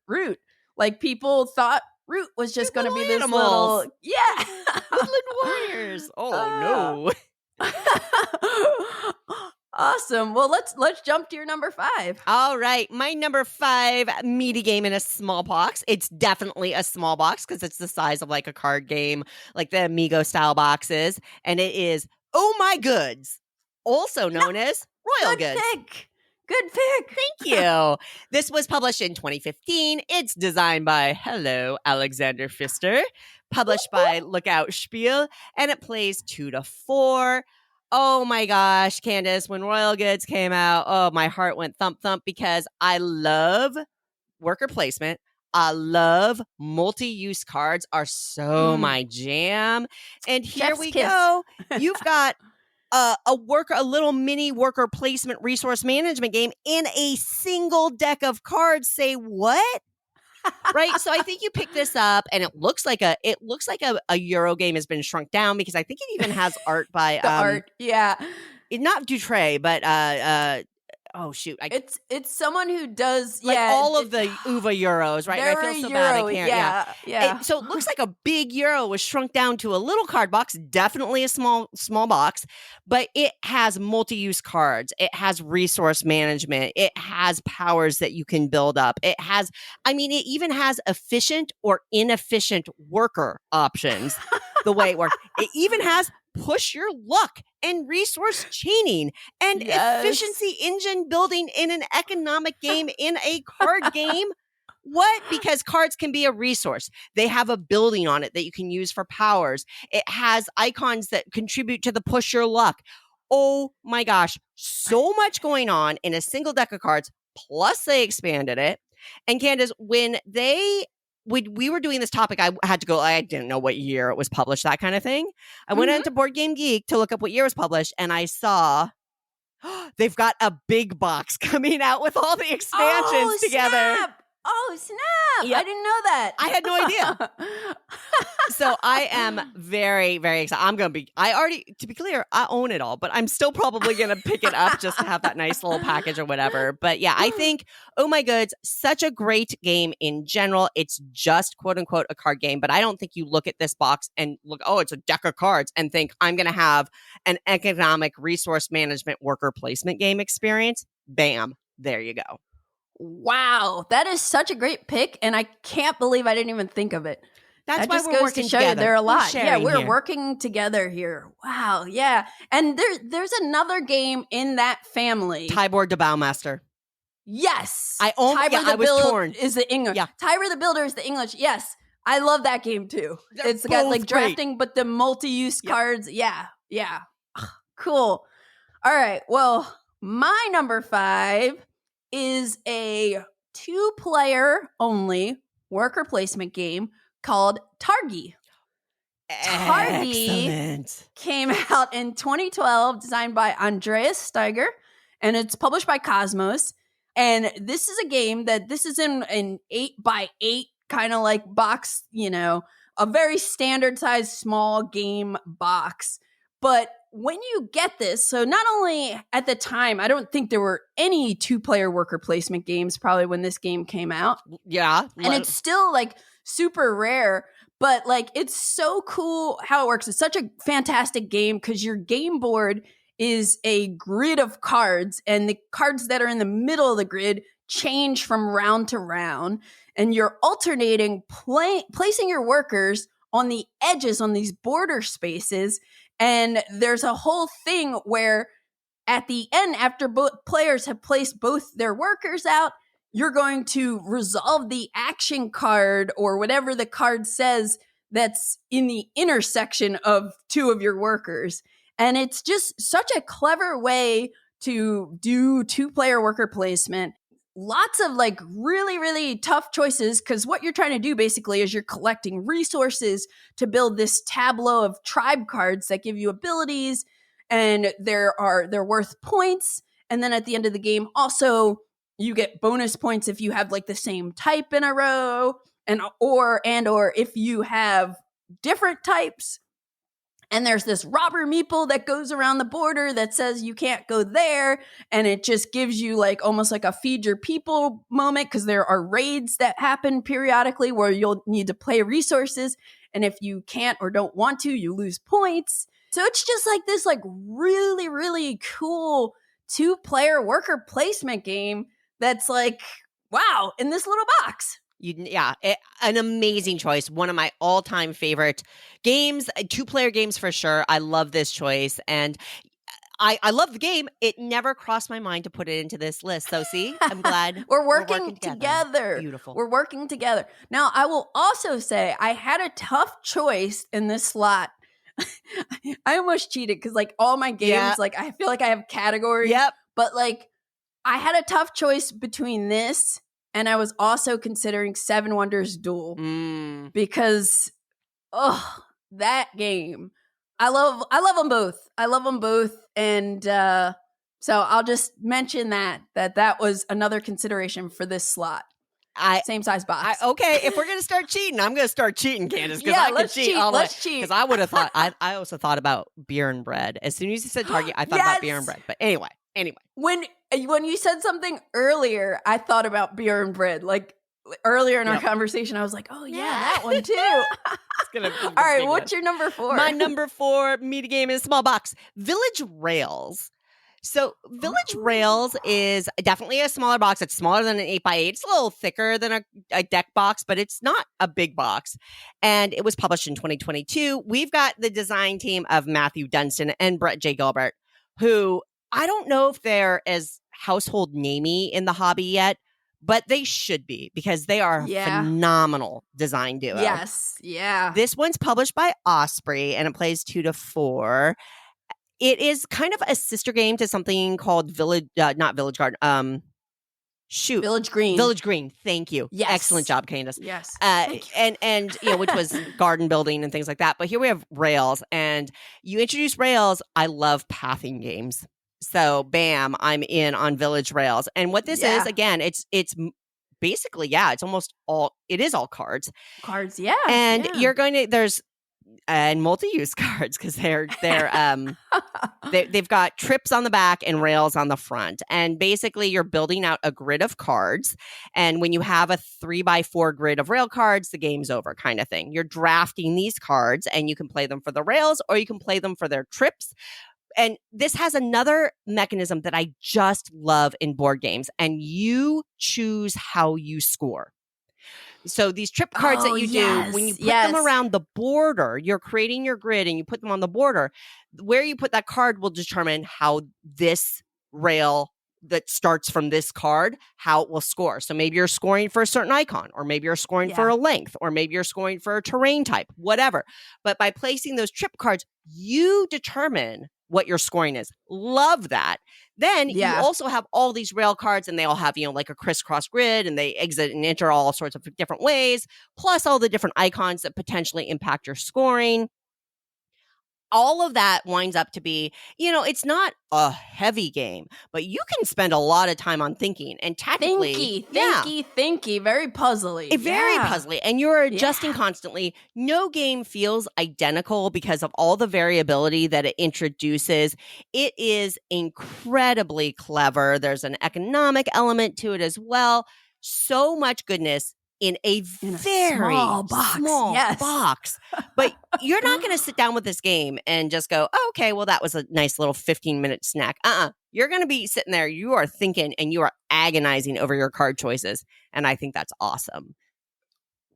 Root. Like people thought Root was just going to be this animals. little, yeah. Woodland warriors. Oh, no. Awesome. Well, let's jump to your number 5. All right. My number 5 meaty game in a small box. It's definitely a small box because it's the size of like a card game, like the Amigo style boxes. And it is Oh My Goods, also known as Royal Goods. Good pick. Thank you. This was published in 2015. It's designed by Alexander Pfister, published by Lookout Spiel, and it plays 2 to 4. Oh my gosh, Candace, when Royal Goods came out, oh, my heart went thump thump because I love worker placement. I love multi-use cards are so my jam. And here Chef's we kiss. go. You've got a little mini worker placement resource management game in a single deck of cards. Say what? Right. So I think you pick this up and it looks like a Euro game has been shrunk down because I think it even has art by art. Yeah. Not Dutre, but oh shoot. It's someone who does like all of the UVA Euros, right? And I feel so bad. I can't. Yeah. So it looks like a big Euro was shrunk down to a little card box, definitely a small box, but it has multi-use cards. It has resource management. It has powers that you can build up. It even has efficient or inefficient worker options. The way it works. It even has push your luck and resource chaining and efficiency engine building in an economic game in a card game. What? Because cards can be a resource. They have a building on it that you can use for powers. It has icons that contribute to the push your luck. Oh my gosh. So much going on in a single deck of cards. Plus they expanded it. And Candace, when we were doing this topic, I had to go, I didn't know what year it was published, that kind of thing. I went into Board Game Geek to look up what year it was published, and I saw they've got a big box coming out with all the expansions together. Snap. Oh, snap. Yep. I didn't know that. I had no idea. So I am very, very excited. To be clear, I own it all, but I'm still probably going to pick it up just to have that nice little package or whatever. But yeah, I think, Oh My Goods, such a great game in general. It's just quote unquote a card game, but I don't think you look at this box and look, oh, it's a deck of cards and think I'm going to have an economic resource management worker placement game experience. Bam. There you go. Wow, that is such a great pick, and I can't believe I didn't even think of it. That's why just we're goes working to show together. You they're a lot. We're here. working together here. Wow, yeah. And there's another game in that family. Tybor the Builder. Yes. I was torn. Is the English. Yeah. Tybor the Builder is the English. Yes. I love that game too. It's got like drafting, but the multi-use cards. Yeah. Yeah. Cool. All right. Well, my number 5 is a 2-player only worker placement game called Targi. Targi came out in 2012, designed by Andreas Steiger, and it's published by Cosmos. And this is a game this is in an 8x8 kind of like box, a very standard size small game box. But when you get this, so not only at the time, I don't think there were any 2-player worker placement games probably when this game came out. Yeah. And it's still like super rare, but like it's so cool how it works. It's such a fantastic game because your game board is a grid of cards, and the cards that are in the middle of the grid change from round to round, and you're alternating placing your workers on the edges on these border spaces. And there's a whole thing where at the end, after both players have placed both their workers out, you're going to resolve the action card or whatever the card says that's in the intersection of 2 of your workers. And it's just such a clever way to do 2-player worker placement. Lots of like really, really tough choices, because what you're trying to do basically is you're collecting resources to build this tableau of tribe cards that give you abilities, and they're worth points. And then at the end of the game, also you get bonus points if you have like the same type in a row, or if you have different types. And there's this robber meeple that goes around the border that says you can't go there. And it just gives you like almost like a feed your people moment, because there are raids that happen periodically where you'll need to play resources. And if you can't or don't want to, you lose points. So it's just like this like really, really cool 2-player worker placement game that's like, wow, in this little box. An amazing choice. One of my all-time favorite games, 2-player games for sure. I love this choice, and I love the game. It never crossed my mind to put it into this list. So see, I'm glad we're working together. Beautiful. We're working together. Now, I will also say I had a tough choice in this slot. I almost cheated because like all my games, like I feel like I have categories. Yep. But like I had a tough choice between this, and I was also considering 7 Wonders Duel because, that game. I love them both. I love them both. And so I'll just mention that was another consideration for this slot. Same size box. Okay, if we're going to start cheating, I'm going to start cheating, Candace, because I can cheat. Let's cheat. Because I would have thought, I also thought about beer and bread. As soon as you said Targi, I thought about beer and bread. But anyway. When you said something earlier, I thought about beer and bread. Like earlier in our conversation, I was like, oh, yeah, that one too. All right, what's your number 4? My number 4 meaty game is small box, Village Rails. So Village Rails is definitely a smaller box. It's smaller than an 8x8. It's a little thicker than a deck box, but it's not a big box. And it was published in 2022. We've got the design team of Matthew Dunstan and Brett J. Gilbert, who I don't know if they're as household namey in the hobby yet, but they should be because they are a phenomenal design duo. Yes, yeah. This one's published by Osprey and it plays 2 to 4. It is kind of a sister game to something called Village Green. Village Green. Thank you. Yes. Excellent job, Candace. Yes. And which was garden building and things like that. But here we have Rails, and you introduce Rails. I love pathing games. So bam, I'm in on Village Rails. And what this is, again, it's basically, it's almost all, it is all cards. Cards, yeah. And you're going to, there's, and multi-use cards because they've got trips on the back and rails on the front. And basically you're building out a grid of cards. And when you have a 3x4 grid of rail cards, the game's over kind of thing. You're drafting these cards and you can play them for the rails or you can play them for their trips. And this has another mechanism that I just love in board games, and you choose how you score. So these trip cards that you do, when you put them around the border, you're creating your grid and you put them on the border. Where you put that card will determine how this rail that starts from this card, how it will score. So maybe you're scoring for a certain icon, or maybe you're scoring for a length, or maybe you're scoring for a terrain type, whatever. But by placing those trip cards, you determine what your scoring is. Love that. Then you also have all these rail cards, and they all have, like a crisscross grid, and they exit and enter all sorts of different ways, plus all the different icons that potentially impact your scoring. All of that winds up to be, it's not a heavy game, but you can spend a lot of time on thinking and tactically. Thinky, very puzzly. Very puzzly. And you're adjusting constantly. No game feels identical because of all the variability that it introduces. It is incredibly clever. There's an economic element to it as well. So much goodness. In a very small box. But you're not going to sit down with this game and just go, oh, okay, well, that was a nice little 15-minute snack. You're going to be sitting there. You are thinking and you are agonizing over your card choices. And I think that's awesome.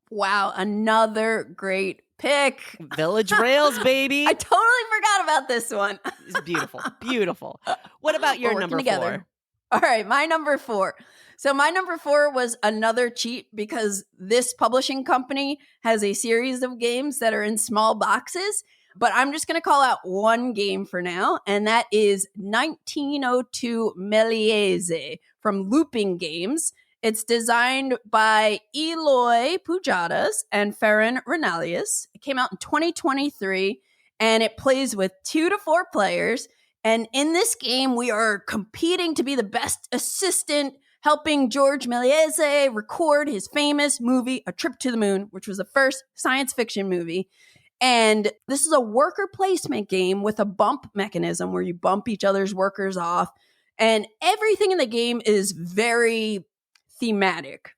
Wow. Another great pick. Village Rails, baby. I totally forgot about this one. It's beautiful. Beautiful. What about your number 4? All right. My number 4. So my number 4 was another cheat because this publishing company has a series of games that are in small boxes, but I'm just going to call out one game for now, and that is 1902 Méliès from Looping Games. It's designed by Eloy Pujadas and Ferran Renalius. It came out in 2023, and it plays with 2 to 4 players. And in this game, we are competing to be the best assistant, helping George Méliès record his famous movie, A Trip to the Moon, which was the first science fiction movie. And this is a worker placement game with a bump mechanism where you bump each other's workers off. And everything in the game is very thematic.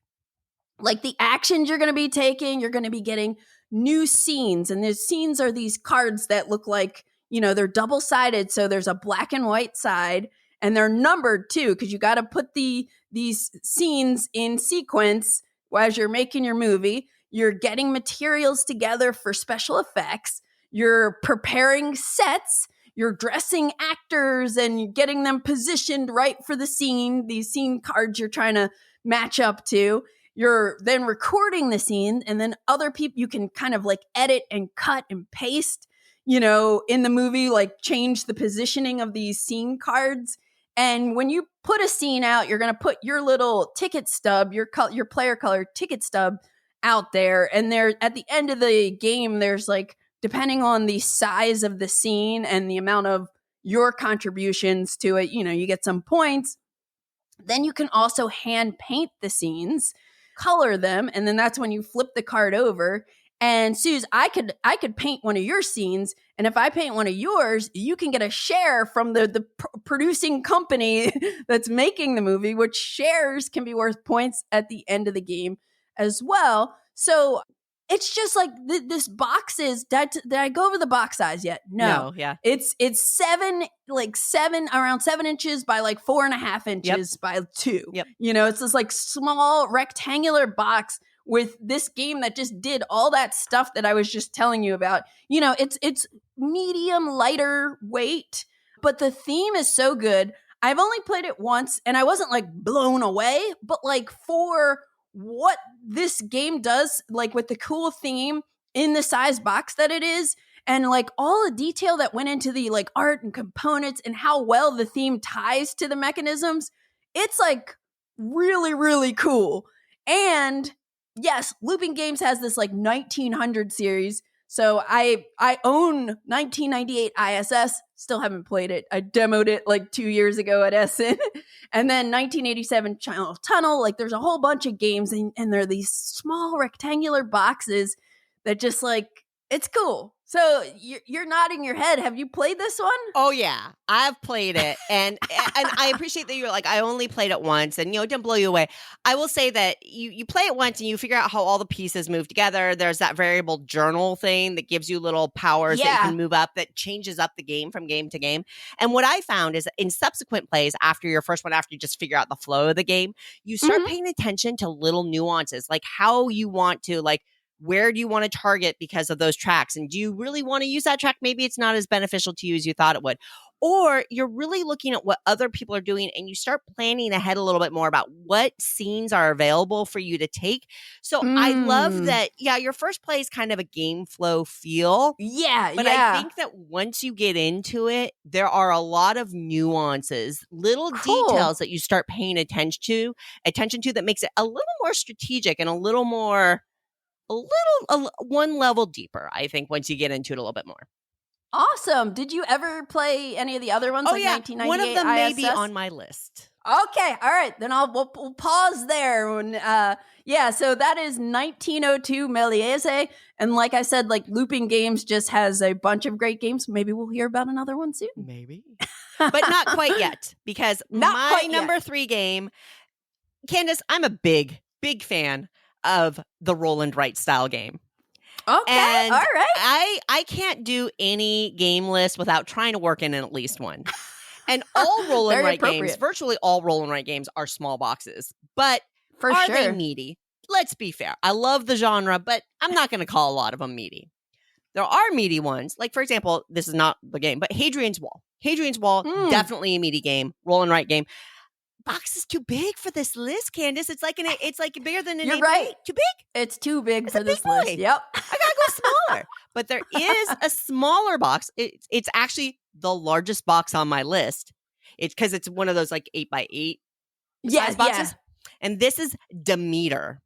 Like the actions you're going to be taking, you're going to be getting new scenes. And these scenes are these cards that look like, they're double-sided. So there's a black and white side, and they're numbered too, because you got to put these scenes in sequence as you're making your movie. You're getting materials together for special effects. You're preparing sets. You're dressing actors and getting them positioned right for the scene. These scene cards you're trying to match up to. You're then recording the scene, and then other people, you can kind of like edit and cut and paste, in the movie, like change the positioning of these scene cards. And when you put a scene out, you're going to put your little ticket stub, your player color ticket stub out there. And there, at the end of the game, there's like, depending on the size of the scene and the amount of your contributions to it, you get some points. Then you can also hand paint the scenes, color them, and then that's when you flip the card over. And Suze, I could paint one of your scenes, and if I paint one of yours, you can get a share from the producing company that's making the movie, which shares can be worth points at the end of the game as well. So it's just like this box is. Did I go over the box size yet? No. Yeah. It's around 7 inches by like 4.5 inches by 2. Yep. It's this like small rectangular box with this game that just did all that stuff that I was just telling you about. It's medium lighter weight, but the theme is so good. I've only played it once, and I wasn't like blown away, but like for what this game does, like with the cool theme in the size box that it is, and like all the detail that went into the like art and components and how well the theme ties to the mechanisms, it's like really, really cool. And yes, Looping Games has this like 1900 series. So I own 1998 ISS, still haven't played it. I demoed it like 2 years ago at Essen. And then 1987 Channel Tunnel. Like there's a whole bunch of games, and they're these small rectangular boxes that just like, it's cool. So you're nodding your head. Have you played this one? Oh yeah, I've played it, and I appreciate that you're like, I only played it once, and it didn't blow you away. I will say that you play it once and you figure out how all the pieces move together. There's that variable journal thing that gives you little powers that you can move up, that changes up the game from game to game. And what I found is in subsequent plays after your first one, after you just figure out the flow of the game, you start paying attention to little nuances, like how you want to like. Where do you want to target because of those tracks? And do you really want to use that track? Maybe it's not as beneficial to you as you thought it would. Or you're really looking at what other people are doing, and you start planning ahead a little bit more about what scenes are available for you to take. So I love that. Yeah, your first play is kind of a game flow feel. Yeah, but I think that once you get into it, there are a lot of nuances, little details that you start paying attention to that makes it a little more strategic and a little more... one level deeper, I think, once you get into it a little bit more. Awesome. Did you ever play any of the other ones? Oh, like yeah. 1998 One of them ISS? may be on my list. Okay. All right. Then we'll pause there. So that is 1902 Méliès. And like I said, like Looping Games just has a bunch of great games. Maybe we'll hear about another one soon. Maybe. But not quite yet, because my number 3 game, Candace, I'm a big, big fan of the roll and write style game. Okay, and all right. I can't do any game list without trying to work in at least one. And all roll and write games, virtually all roll and write games are small boxes. But are they meaty? Let's be fair. I love the genre, but I'm not going to call a lot of them meaty. There are meaty ones. Like, for example, this is not the game, but Hadrian's Wall. Hadrian's Wall, definitely a meaty game, roll and write game. Box is too big for this list, Candace. It's like bigger than an You're A8. right. Too big? It's too big for this list. Yep. I gotta go smaller. But there is a smaller box. It's actually the largest box on my list. It's because it's one of those like 8x8 size boxes. And this is Demeter.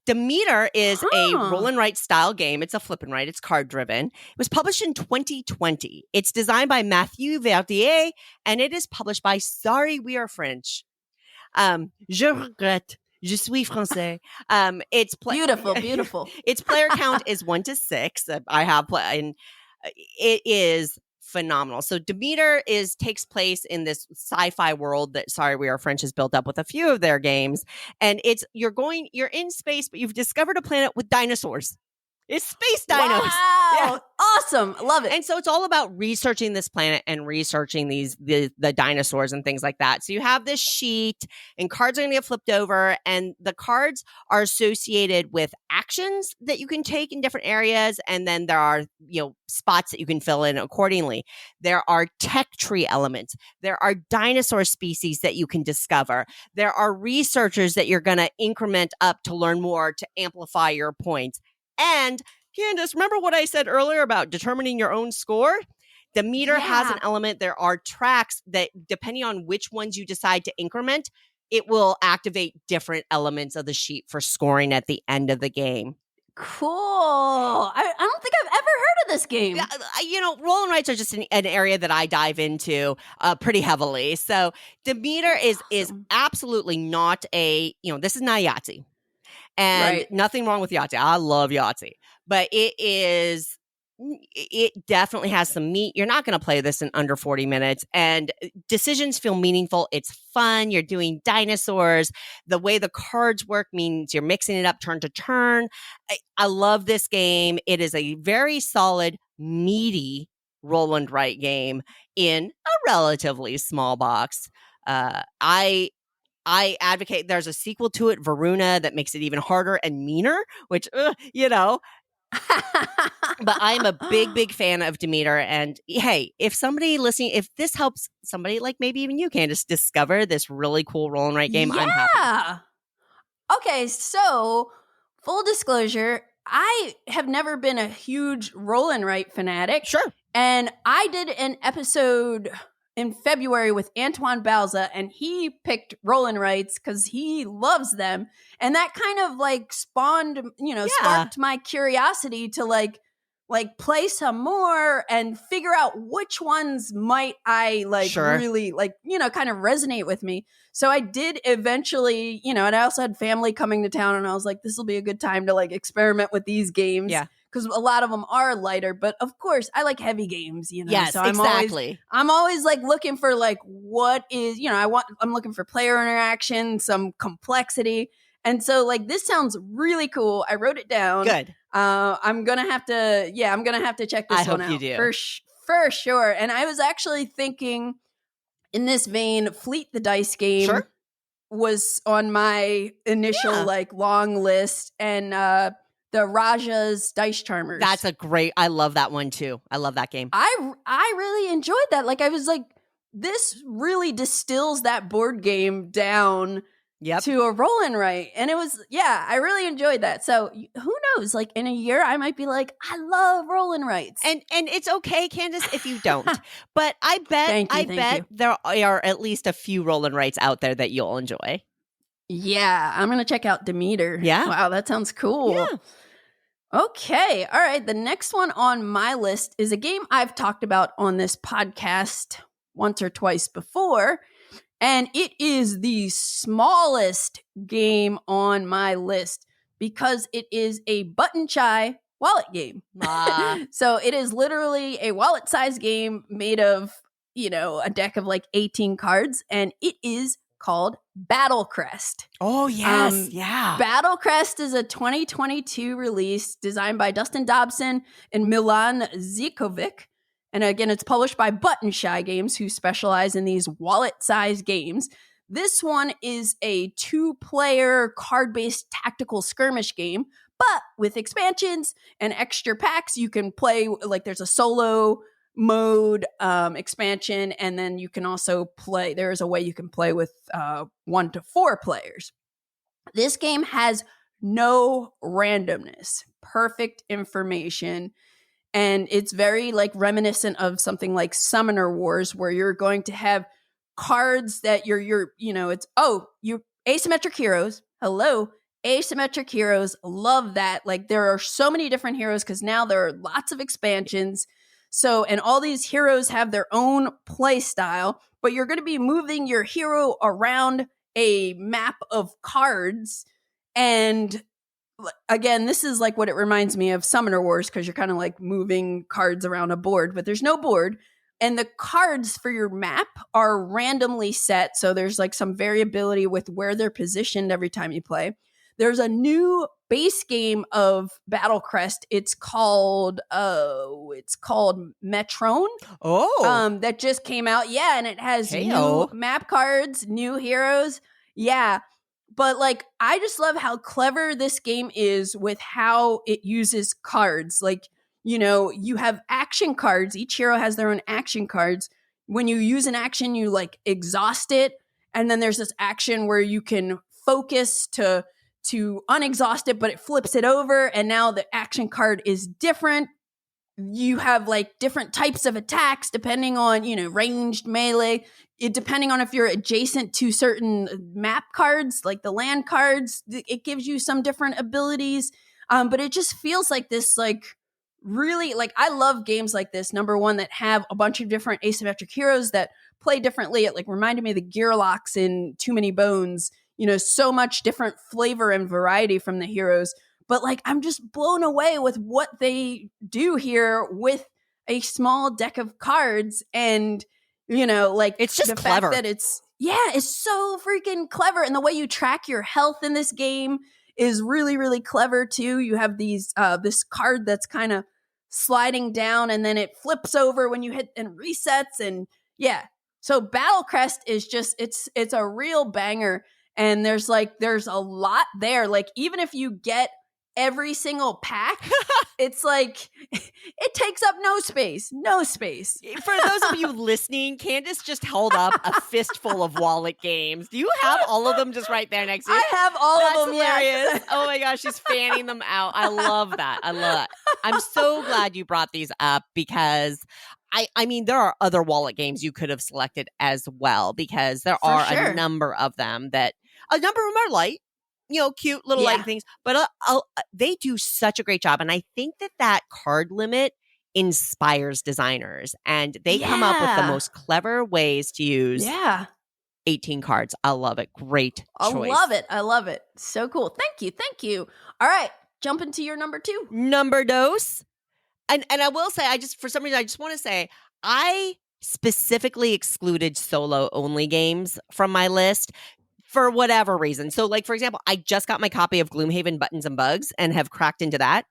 Demeter is a roll and write style game. It's a flip and write. It's card driven. It was published in 2020. It's designed by Mathieu Verdier, and it is published by, sorry, we are French, Je regrette, Je suis français. It's Beautiful. Its player count is 1 to 6. I have and it is phenomenal. So Demeter takes place in this sci-fi world that We Are French has built up with a few of their games, and you're in space, but you've discovered a planet with dinosaurs. It's space dinos. Wow. Yeah. Awesome. Love it. And so it's all about researching this planet and researching the dinosaurs and things like that. So you have this sheet and cards are going to get flipped over, and the cards are associated with actions that you can take in different areas. And then there are, spots that you can fill in accordingly. There are tech tree elements. There are dinosaur species that you can discover. There are researchers that you're going to increment up to learn more to amplify your points. And Candace, remember what I said earlier about determining your own score? Demeter has an element. There are tracks that, depending on which ones you decide to increment, it will activate different elements of the sheet for scoring at the end of the game. Cool. I don't think I've ever heard of this game. Roll and writes are just an area that I dive into pretty heavily. So Demeter is absolutely not this is not Yahtzee. And nothing wrong with Yahtzee. I love Yahtzee. But it definitely has some meat. You're not going to play this in under 40 minutes. And decisions feel meaningful. It's fun. You're doing dinosaurs. The way the cards work means you're mixing it up turn to turn. I love this game. It is a very solid, meaty roll and write game in a relatively small box. I advocate there's a sequel to it, Varuna, that makes it even harder and meaner, which, But I'm a big fan of Demeter. And hey, if somebody listening, if this helps somebody like maybe even you, Candace, discover this really cool roll and write game, I'm happy. Okay, so full disclosure, I have never been a huge roll and write fanatic. Sure. And I did an episode in February with Antoine Balza, and he picked roll and writes because he loves them. And that kind of spawned, sparked my curiosity to play some more and figure out which ones might I really kind of resonate with me. So I did eventually, and I also had family coming to town, and I was like, this will be a good time to experiment with these games. Yeah. Because a lot of them are lighter, but of course I like heavy games, Yes, so exactly. I'm always looking for what is, I'm looking for player interaction, some complexity. And so this sounds really cool. I wrote it down. Good. I'm going to have to check this one out. I hope you do. For sure. And I was actually thinking in this vein, Fleet the Dice game was on my initial long list, and the Raja's Dice Charmers. That's I love that one too. I love that game. I really enjoyed that. I was this really distills that board game down to a roll and write. And it was, I really enjoyed that. So who knows, in a year, I might be I love roll and writes. And it's okay, Candace, if you don't. But I bet there are at least a few roll and writes out there that you'll enjoy. Yeah, I'm going to check out Demeter. Yeah. Wow, that sounds cool. Yeah. Okay. All right. The next one on my list is a game I've talked about on this podcast once or twice before. And it is the smallest game on my list because it is a button chai wallet game. So it is literally a wallet-sized game made of, a deck of 18 cards. And it is called Battlecrest. Oh, yes. Yeah. Battlecrest is a 2022 release designed by Dustin Dobson and Milan Zikovic. And again, it's published by Button Shy Games, who specialize in these wallet-sized games. This one is a 2-player card-based tactical skirmish game, but with expansions and extra packs, you can play, there's a solo mode expansion, and then you can also play, there's a way you can play with 1 to 4 players. This game has no randomness, perfect information, and it's very reminiscent of something like Summoner Wars, where you're going to have cards that you're asymmetric heroes. Hello, asymmetric heroes. Love that. There are so many different heroes because now there are lots of expansions. So, and all these heroes have their own play style, but you're going to be moving your hero around a map of cards. And again, this is like what it reminds me of Summoner Wars, because you're kind of like moving cards around a board, but there's no board. And the cards for your map are randomly set. So there's like some variability with where they're positioned every time you play. There's a new base game of Battlecrest. It's called Metrone. Oh. That just came out. Yeah, and it has new map cards, new heroes. Yeah. But like, I just love how clever this game is with how it uses cards. Like, you know, you have action cards. Each hero has their own action cards. When you use an action, you like exhaust it. And then there's this action where you can focus to unexhaust it, but it flips it over. And now the action card is different. You have like different types of attacks depending on, you know, ranged, melee, depending on if you're adjacent to certain map cards, like the land cards, it gives you some different abilities. But it just feels like this, like really, like I love games like this. Number one, that have a bunch of different asymmetric heroes that play differently. It like reminded me of the Gearlocks in Too Many Bones, you know, so much different flavor and variety from the heroes. But like, I'm just blown away with what they do here with a small deck of cards. And, you know, like it's just the clever. fact that it's so freaking clever. And the way you track your health in this game is really, really clever too. You have these, this card that's kind of sliding down and then it flips over when you hit and resets. And yeah, so Battlecrest is just, it's a real banger. And there's a lot there. Like, even if you get every single pack, it's like, it takes up no space. For those of you listening, Candace just held up a fistful of wallet games. Do you have all of them just right there next to you? I have all of them, hilarious. yes. Oh my gosh, she's fanning them out. I love that. I'm so glad you brought these up, because I mean, there are other wallet games you could have selected as well, because there are a number of them a number of them are light, you know, cute little light things, but they do such a great job. And I think that card limit inspires designers, and they come up with the most clever ways to use 18 cards. I love it. Great choice. I love it. So cool. Thank you. All right, jump into your number 2. Number dos. And I will say, for some reason, I just want to say, I specifically excluded solo only games from my list for whatever reason. So, like, for example, I just got my copy of Gloomhaven Buttons and Bugs and have cracked into that.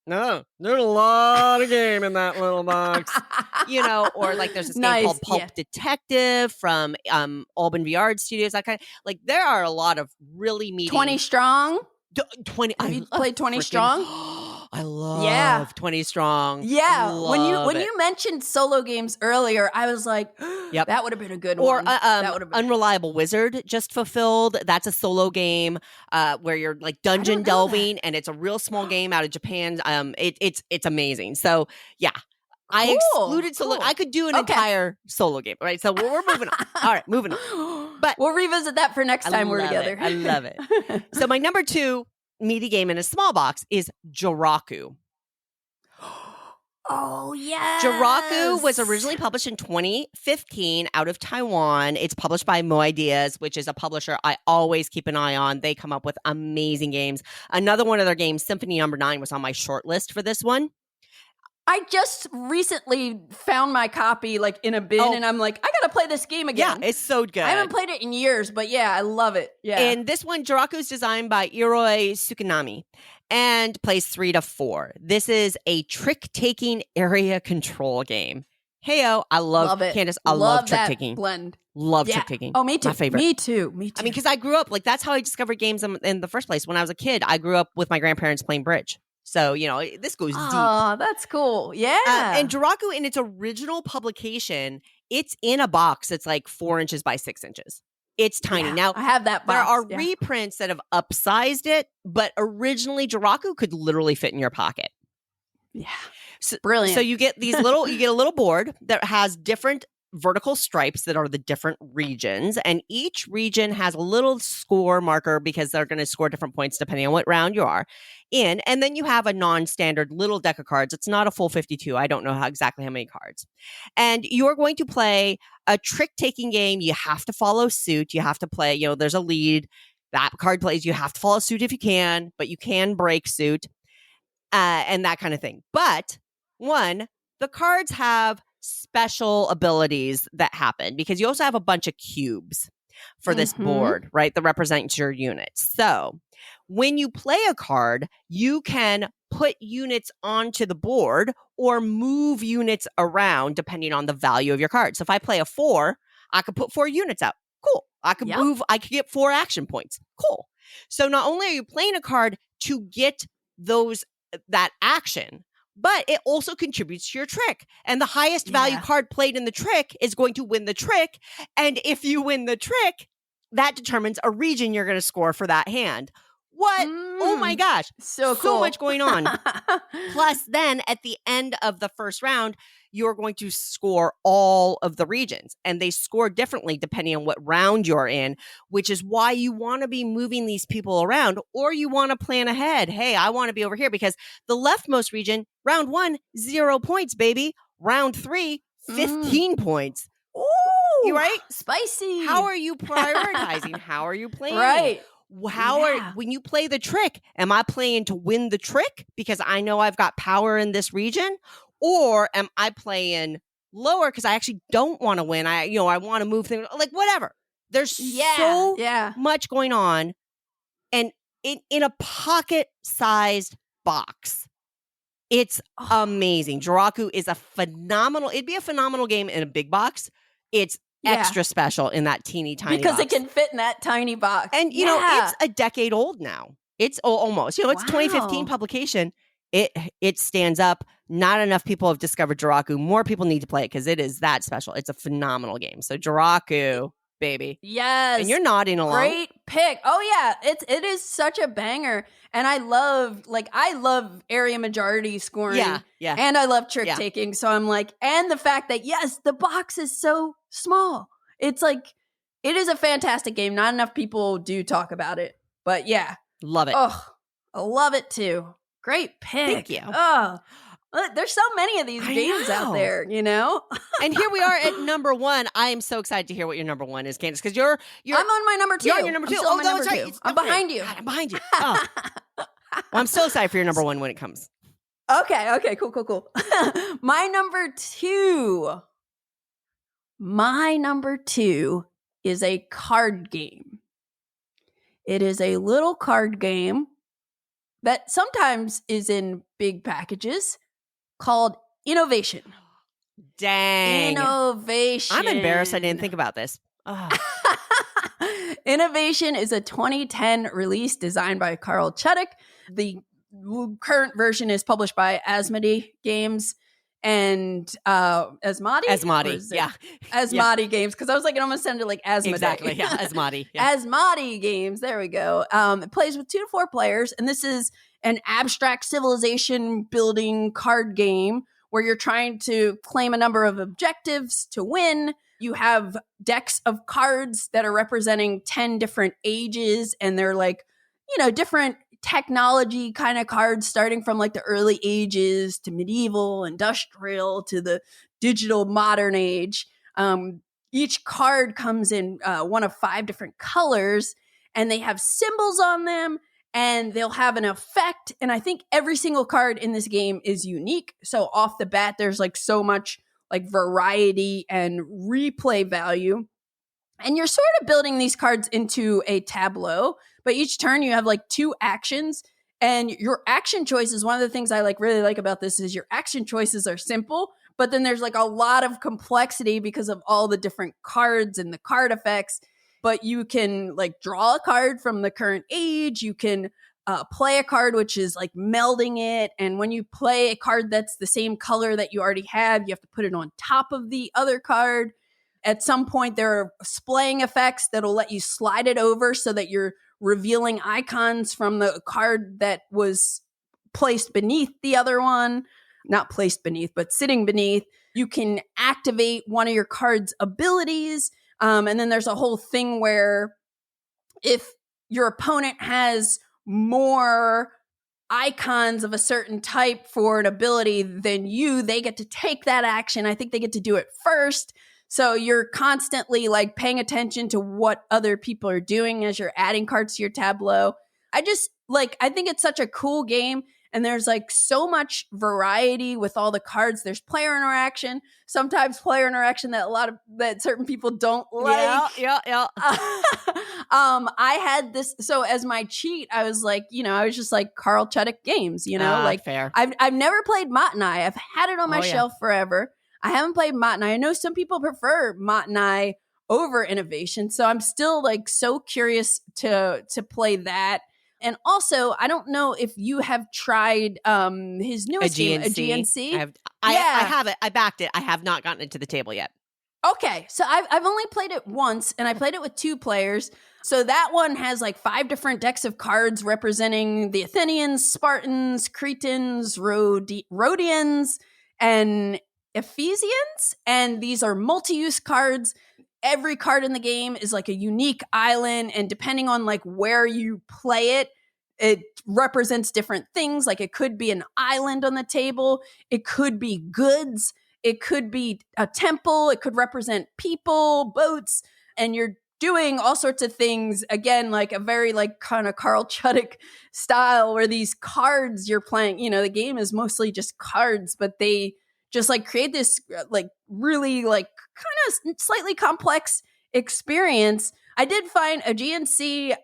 No, there's a lot of game in that little box. You know, or like there's this game called Pulp Detective from Alban VR Studios. That kind of, like, there are a lot of really meaty 20 Strong. 20. Have you played 20 Strong? I love 20 Strong. Yeah. When you mentioned solo games earlier, I was like, that would have been a good one. Or that would have been Unreliable Wizard just fulfilled. That's a solo game where you're like dungeon delving, and it's a real small game out of Japan. It's amazing. So yeah. I excluded solo. I could do an entire solo game, right? So we're moving on. All right, moving on. But we'll revisit that for next time we're together. I love it. So my number 2 meaty game in a small box is Joraku. Oh, yes. Joraku was originally published in 2015 out of Taiwan. It's published by Mo Ideas, which is a publisher I always keep an eye on. They come up with amazing games. Another one of their games, Symphony Number 9, was on my short list for this one. I just recently found my copy like in a bin, and I'm like, I gotta play this game again. Yeah, it's so good. I haven't played it in years, but yeah, I love it. Yeah. And this one, Joraku, is designed by Iroi Tsukunami and plays 3 to 4. This is a trick-taking area control game. Heyo, I love it. Candace, I love trick-taking. Blend. Love trick-taking. Oh, me too. My favorite. Me too. I mean, because I grew up, like, that's how I discovered games in the first place. When I was a kid, I grew up with my grandparents playing bridge. So, you know, this goes deep. Oh, that's cool. Yeah. And Joraku, in its original publication, it's in a box that's like 4 inches by 6 inches. It's tiny. Now, I have that box. There are reprints that have upsized it, but originally Joraku could literally fit in your pocket. Yeah. So, brilliant. So you get these little, you get a little board that has different vertical stripes that are the different regions, and each region has a little score marker because they're going to score different points depending on what round you are in. And then you have a non-standard little deck of cards. It's not a full 52. I don't know exactly how many cards. And you're going to play a trick-taking game. You have to follow suit. You have to play, there's a lead. That card plays. You have to follow suit if you can, but you can break suit and that kind of thing. But the cards have special abilities that happen because you also have a bunch of cubes for this board, right? That represents your units. So when you play a card, you can put units onto the board or move units around depending on the value of your card. So if I play a 4, I could put 4 units out. Cool. I could move. I could get 4 action points. Cool. So not only are you playing a card to get that action, but it also contributes to your trick. And the highest value card played in the trick is going to win the trick. And if you win the trick, that determines a region you're going to score for that hand. What? Oh my gosh. So cool. So much going on. Plus, then at the end of the first round, you're going to score all of the regions. And they score differently depending on what round you're in, which is why you want to be moving these people around, or you want to plan ahead. Hey, I want to be over here because the leftmost region, round 1, 0 points, baby. Round 3, 15 points. Ooh, you right? Spicy. How are you prioritizing? How are you playing? Right. When you play the trick, am I playing to win the trick because I know I've got power in this region? Or am I playing lower because I actually don't want to win? I want to move things, like whatever. There's so much going on, and in a pocket-sized box. It's amazing. Joraku is it'd be a phenomenal game in a big box. It's extra special in that teeny tiny because box. it can fit in that tiny box. And it's a decade old now. It's almost. It's 2015 publication. It stands up. Not enough people have discovered Joraku. More people need to play it because it is that special. It's a phenomenal game. So Joraku, baby. Yes. And you're nodding along. Great pick. Oh yeah, it is such a banger. And I love area majority scoring. Yeah. And I love trick taking. So I'm like, and the fact that the box is so small. It's like, it is a fantastic game. Not enough people do talk about it. But yeah. Love it. Oh, I love it too. Great pick. Thank you. Oh, there's so many of these games out there, And here we are at number 1. I am so excited to hear what your number 1 is, Candace, because you're I'm on my number 2. You're on your number 2. I'm number 2. I'm behind you. God, I'm behind you. Oh. Well, I'm so excited for your number 1 when it comes. Okay. Cool. My number 2 is a card game. It is a little card game that sometimes is in big packages called Innovation. Dang. Innovation. I'm embarrassed I didn't think about this. Oh. Innovation is a 2010 release designed by Carl Chudik. The current version is published by Asmodee Games and Asmodee? Asmodee Games, because I was like, it almost sounded like Asmodee. Exactly, Asmodee. Yeah. Asmodee Games, there we go. It plays with 2 to 4 players, and this is an abstract civilization building card game where you're trying to claim a number of objectives to win. You have decks of cards that are representing 10 different ages, and they're like, different technology kind of cards, starting from like the early ages to medieval, industrial, to the digital modern age. Each card comes in one of 5 different colors, and they have symbols on them, and they'll have an effect. And I think every single card in this game is unique. So off the bat, there's like so much like variety and replay value. And you're sort of building these cards into a tableau, but each turn you have like 2 actions, and your action choices. One of the things I really like about this is your action choices are simple, but then there's like a lot of complexity because of all the different cards and the card effects. But you can like draw a card from the current age. You can play a card, which is like melding it. And when you play a card that's the same color that you already have, you have to put it on top of the other card. At some point, there are splaying effects that'll let you slide it over so that you're revealing icons from the card that was placed beneath the other one. Not placed beneath, but sitting beneath. you can activate one of your card's abilities. And then there's a whole thing where if your opponent has more icons of a certain type for an ability than you, they get to take that action. I think they get to do it first. So you're constantly like paying attention to what other people are doing as you're adding cards to your tableau. I think it's such a cool game. And there's like so much variety with all the cards. There's player interaction, sometimes player interaction that certain people don't like. Yeah. I had this. So as my cheat, I was like, I was just like Carl Chuddick games, like fair. I've never played Matanai. I've had it on my shelf forever. I haven't played Matanai. I know some people prefer Matanai over Innovation. So I'm still like so curious to play that. And also, I don't know if you have tried his newest game, Aegean Sea. I have it. I backed it. I have not gotten it to the table yet. Okay, so I've only played it once, and I played it with 2 players. So that one has like 5 different decks of cards representing the Athenians, Spartans, Cretans, Rhodians, and Ephesians. And these are multi-use cards. Every card in the game is like a unique island, and depending on like where you play it, it represents different things. Like it could be an island on the table, it could be goods, it could be a temple, it could represent people, boats, and you're doing all sorts of things. Again, like a very like kind of Carl Chuddick style where these cards you're playing, the game is mostly just cards, but they just like create this like really like kind of slightly complex experience. I did find Aegean Sea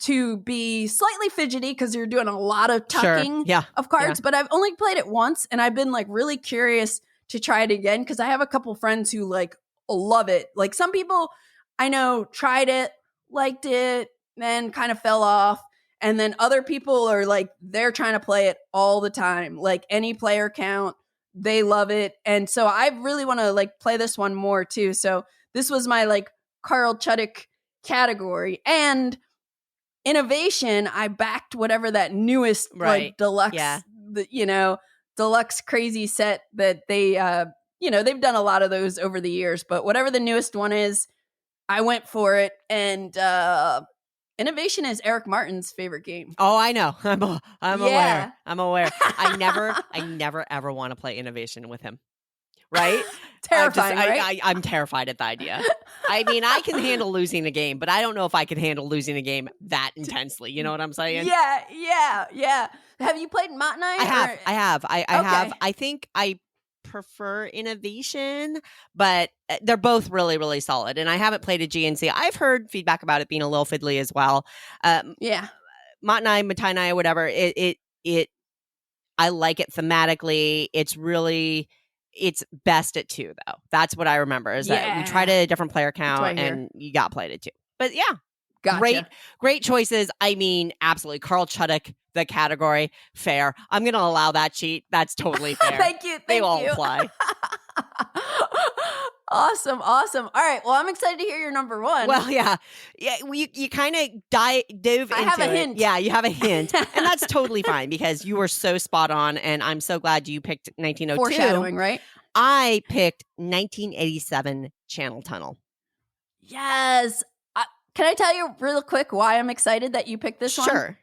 to be slightly fidgety because you're doing a lot of tucking of cards, but I've only played it once and I've been like really curious to try it again because I have a couple friends who like love it. Like some people I know tried it, liked it, then kind of fell off. And then other people are like, they're trying to play it all the time, like any player count. They love it. And so I really want to like play this one more too. So this was my like Carl Chuddick category. And Innovation, I backed whatever that newest like deluxe, deluxe crazy set that they, they've done a lot of those over the years, but whatever the newest one is, I went for it. And Innovation is Eric Martin's favorite game. Oh, I know. I'm aware. I'm aware. I never ever want to play Innovation with him. Right? Terrifying, right? I'm terrified at the idea. I mean, I can handle losing a game, but I don't know if I can handle losing a game that intensely. You know what I'm saying? Yeah. Have you played Matanai? I have. I have. I think I prefer Innovation, but they're both really, really solid. And I haven't played Aegean Sea. I've heard feedback about it being a little fiddly as well. Matanai, whatever. I like it thematically. It's best at 2 though. That's what I remember is that we tried a different player count and you got played at 2. But yeah. Gotcha. Great choices. I mean, absolutely. Carl Chuddick, the category, fair. I'm going to allow that cheat. That's totally fair. Thank you. They all apply. Awesome. All right. Well, I'm excited to hear your number 1. Well, yeah. You kind of dove into it. I have a hint. Yeah, you have a hint. And that's totally fine because you were so spot on. And I'm so glad you picked 1902. Foreshadowing, right? I picked 1987 Channel Tunnel. Yes. Can I tell you real quick why I'm excited that you picked this one? Sure.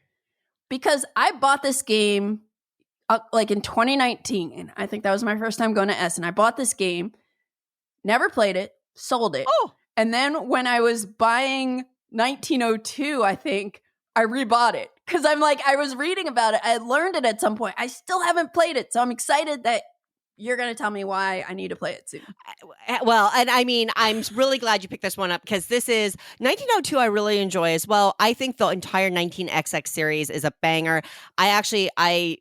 Because I bought this game like in 2019. And I think that was my first time going to S. And I bought this game, never played it, sold it. Oh. And then when I was buying 1902, I think I rebought it. Because I'm like, I was reading about it. I learned it at some point. I still haven't played it. So I'm excited that you're going to tell me why I need to play it soon. Well, and I mean, I'm really glad you picked this one up because this is 1902 I really enjoy as well. I think the entire 19XX series is a banger. Hey,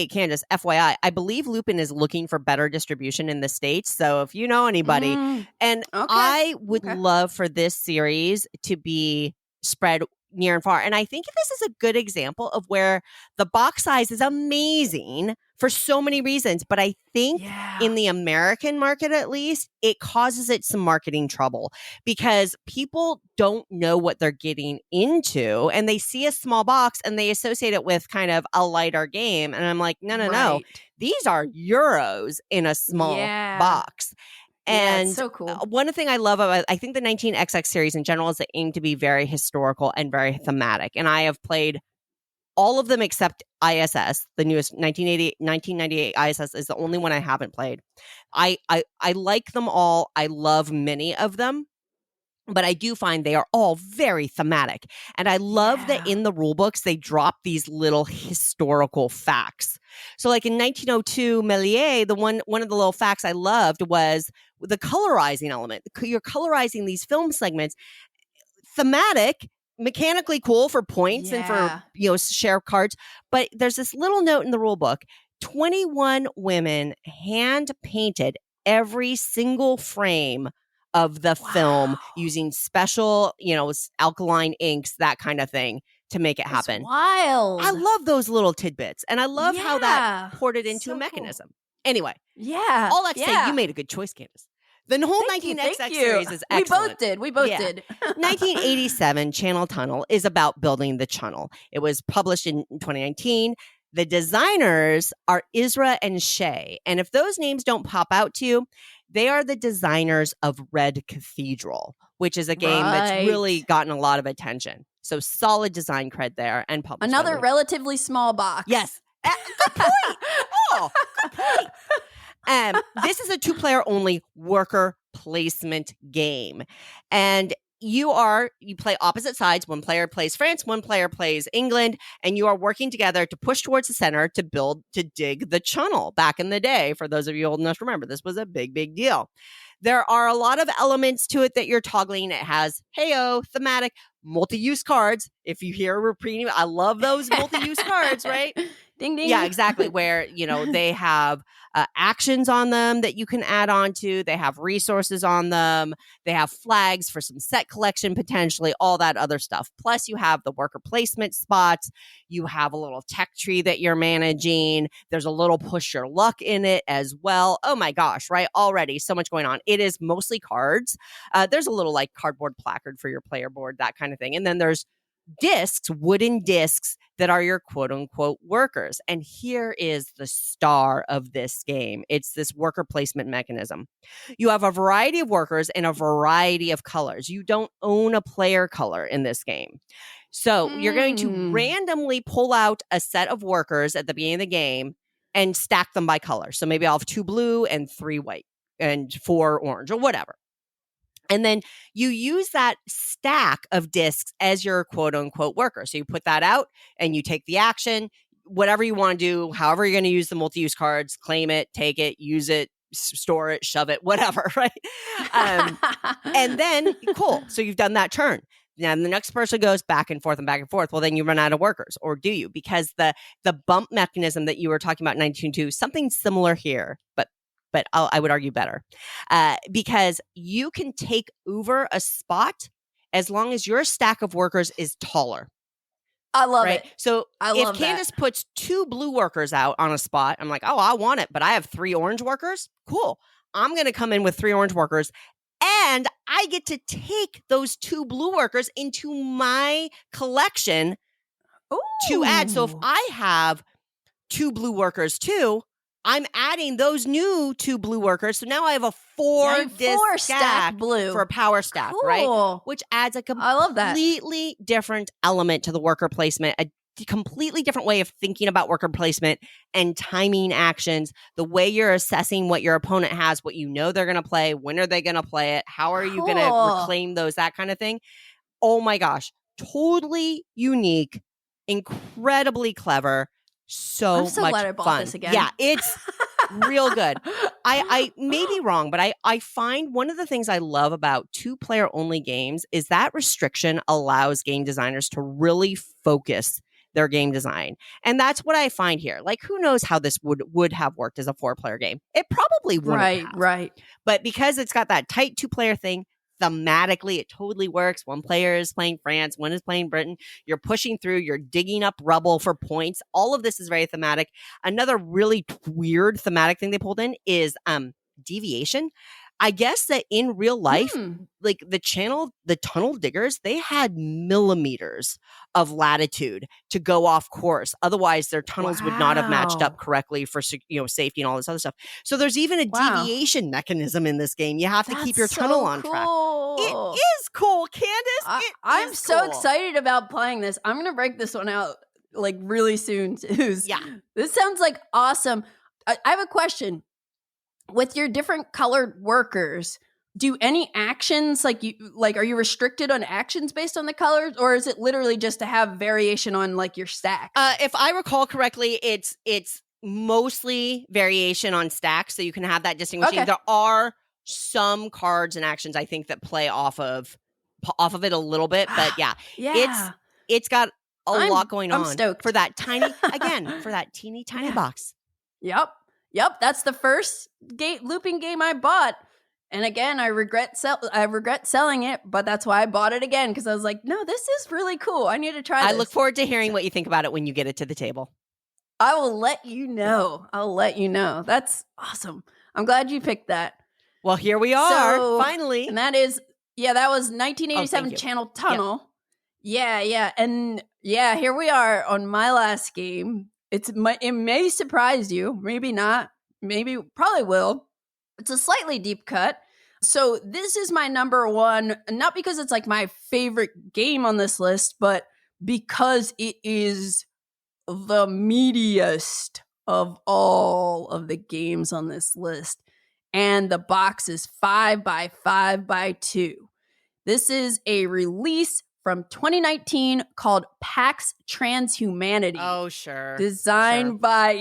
Candace, FYI, I believe Lupin is looking for better distribution in the States. So if you know anybody, I would love for this series to be spread near and far. And I think this is a good example of where the box size is amazing, for so many reasons. But I think in the American market, at least, it causes it some marketing trouble because people don't know what they're getting into and they see a small box and they associate it with kind of a lighter game. And I'm like, no. These are euros in a small box. And so cool. One thing I love about, I think the 19XX series in general is they aim to be very historical and very thematic. And I have played all of them except ISS, the newest 1998 ISS is the only one I haven't played. I like them all. I love many of them. But I do find they are all very thematic. And I love that in the rule books, they drop these little historical facts. So like in 1902, Méliès, one of the little facts I loved was the colorizing element. You're colorizing these film segments. Thematic, mechanically cool for points and for, share cards. But there's this little note in the rule book. 21 women hand painted every single frame of the film using special, alkaline inks, that kind of thing to make it happen. That's wild. I love those little tidbits. And I love how that ported into a mechanism. Cool. Anyway. Yeah. All that to say, you made a good choice, Candace. The whole 19XX series is excellent. We both did. 1987, Channel Tunnel is about building the channel. It was published in 2019. The designers are Isra and Shay. And if those names don't pop out to you, they are the designers of Red Cathedral, which is a game that's really gotten a lot of attention. So solid design cred there and published. Another relatively small box. Yes. Good point. Good point. This is a 2-player only worker placement game. And you play opposite sides. One player plays France, one player plays England, and you are working together to push towards the center to dig the channel. Back in the day, for those of you old enough to remember, this was a big, big deal. There are a lot of elements to it that you're toggling. It has, thematic, multi-use cards. If you hear repeating, I love those multi-use cards, right? Ding, ding. Yeah, exactly. Where, they have actions on them that you can add on to. They have resources on them. They have flags for some set collection, potentially, all that other stuff. Plus, you have the worker placement spots. You have a little tech tree that you're managing. There's a little push your luck in it as well. Oh my gosh, right? Already so much going on. It is mostly cards. There's a little like cardboard placard for your player board, that kind of thing. And then there's discs, wooden discs that are your quote unquote workers. And here is the star of this game. It's this worker placement mechanism. You have a variety of workers in a variety of colors. You don't own a player color in this game. So you're going to randomly pull out a set of workers at the beginning of the game and stack them by color. So maybe I'll have 2 blue and 3 white and 4 orange or whatever. And then you use that stack of discs as your quote unquote worker. So you put that out and you take the action, whatever you want to do, however you're going to use the multi-use cards, claim it, take it, use it, store it, shove it, whatever, right? And then, cool. So you've done that turn. Now the next person goes back and forth and back and forth. Well, then you run out of workers, or do you? Because the bump mechanism that you were talking about in 1902, something similar here, but I would argue better, because you can take over a spot as long as your stack of workers is taller. I love it. So if Candace puts 2 blue workers out on a spot, I'm like, oh, I want it, but I have 3 orange workers. Cool. I'm going to come in with 3 orange workers, and I get to take those 2 blue workers into my collection to add. So if I have 2 blue workers too, I'm adding those new 2 blue workers. So now I have a 4-disc stack blue for a power stack, right? Which adds a completely different element to the worker placement, a completely different way of thinking about worker placement and timing actions, the way you're assessing what your opponent has, what you know they're going to play, when are they going to play it, how are you going to reclaim those, that kind of thing. Oh my gosh, totally unique, incredibly clever. I'm so much glad I bought fun. This again. Yeah, it's real good. I may be wrong, but I find one of the things I love about 2-player only games is that restriction allows game designers to really focus their game design. And that's what I find here. Like, who knows how this would have worked as a 4-player game? It probably wouldn't have. Right. But because it's got that tight 2-player thing, thematically, it totally works. One player is playing France, one is playing Britain. You're pushing through, you're digging up rubble for points. All of this is very thematic. Another really weird thematic thing they pulled in is deviation. I guess that in real life, like the tunnel diggers, they had millimeters of latitude to go off course. Otherwise, their tunnels would not have matched up correctly for safety and all this other stuff. So there's even a deviation mechanism in this game. You have to keep your tunnel on track. It is cool, Candace. I'm so excited about playing this. I'm going to break this one out like really soon. Yeah. This sounds like awesome. I have a question. With your different colored workers, do any actions are you restricted on actions based on the colors, or is it literally just to have variation on like your stacks? If I recall correctly, it's mostly variation on stacks, so you can have that distinguishing. Okay. There are some cards and actions I think that play off of it a little bit, but yeah. It's got a lot going on. I'm stoked for that teeny tiny box. Yep, that's the first looping game I bought. And again, I regret selling it, but that's why I bought it again, because I was like, no, this is really cool. I need to try this. I look forward to hearing what you think about it when you get it to the table. I will let you know. That's awesome. I'm glad you picked that. Well, here we are, finally. And that was 1987 Channel Tunnel. Yeah. And here we are on my last game. It may surprise you, maybe not, probably will. It's a slightly deep cut. So this is my number one, not because it's like my favorite game on this list, but because it is the meatiest of all of the games on this list. And the box is 5x5x2. This is a release from 2019 called Pax Transhumanity. Oh, sure. Designed by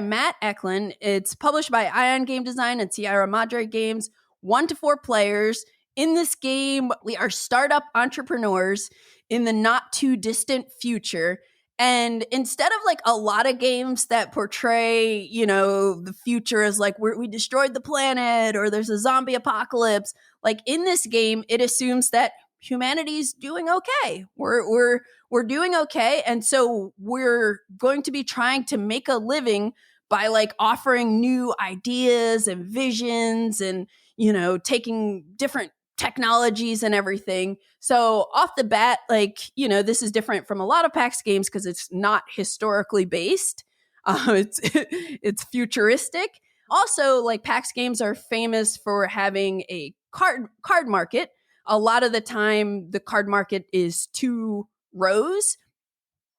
Matt Eklund. It's published by Ion Game Design and Sierra Madre Games. 1 to 4 players. In this game, we are startup entrepreneurs in the not too distant future. And instead of like a lot of games that portray, the future as like we destroyed the planet or there's a zombie apocalypse, like in this game, it assumes that humanity's doing okay. We're doing okay, and so we're going to be trying to make a living by like offering new ideas and visions and taking different technologies and everything. So off the bat, this is different from a lot of PAX games because it's not historically based. It's futuristic. Also, like PAX games are famous for having a card market. A lot of the time, the card market is 2 rows.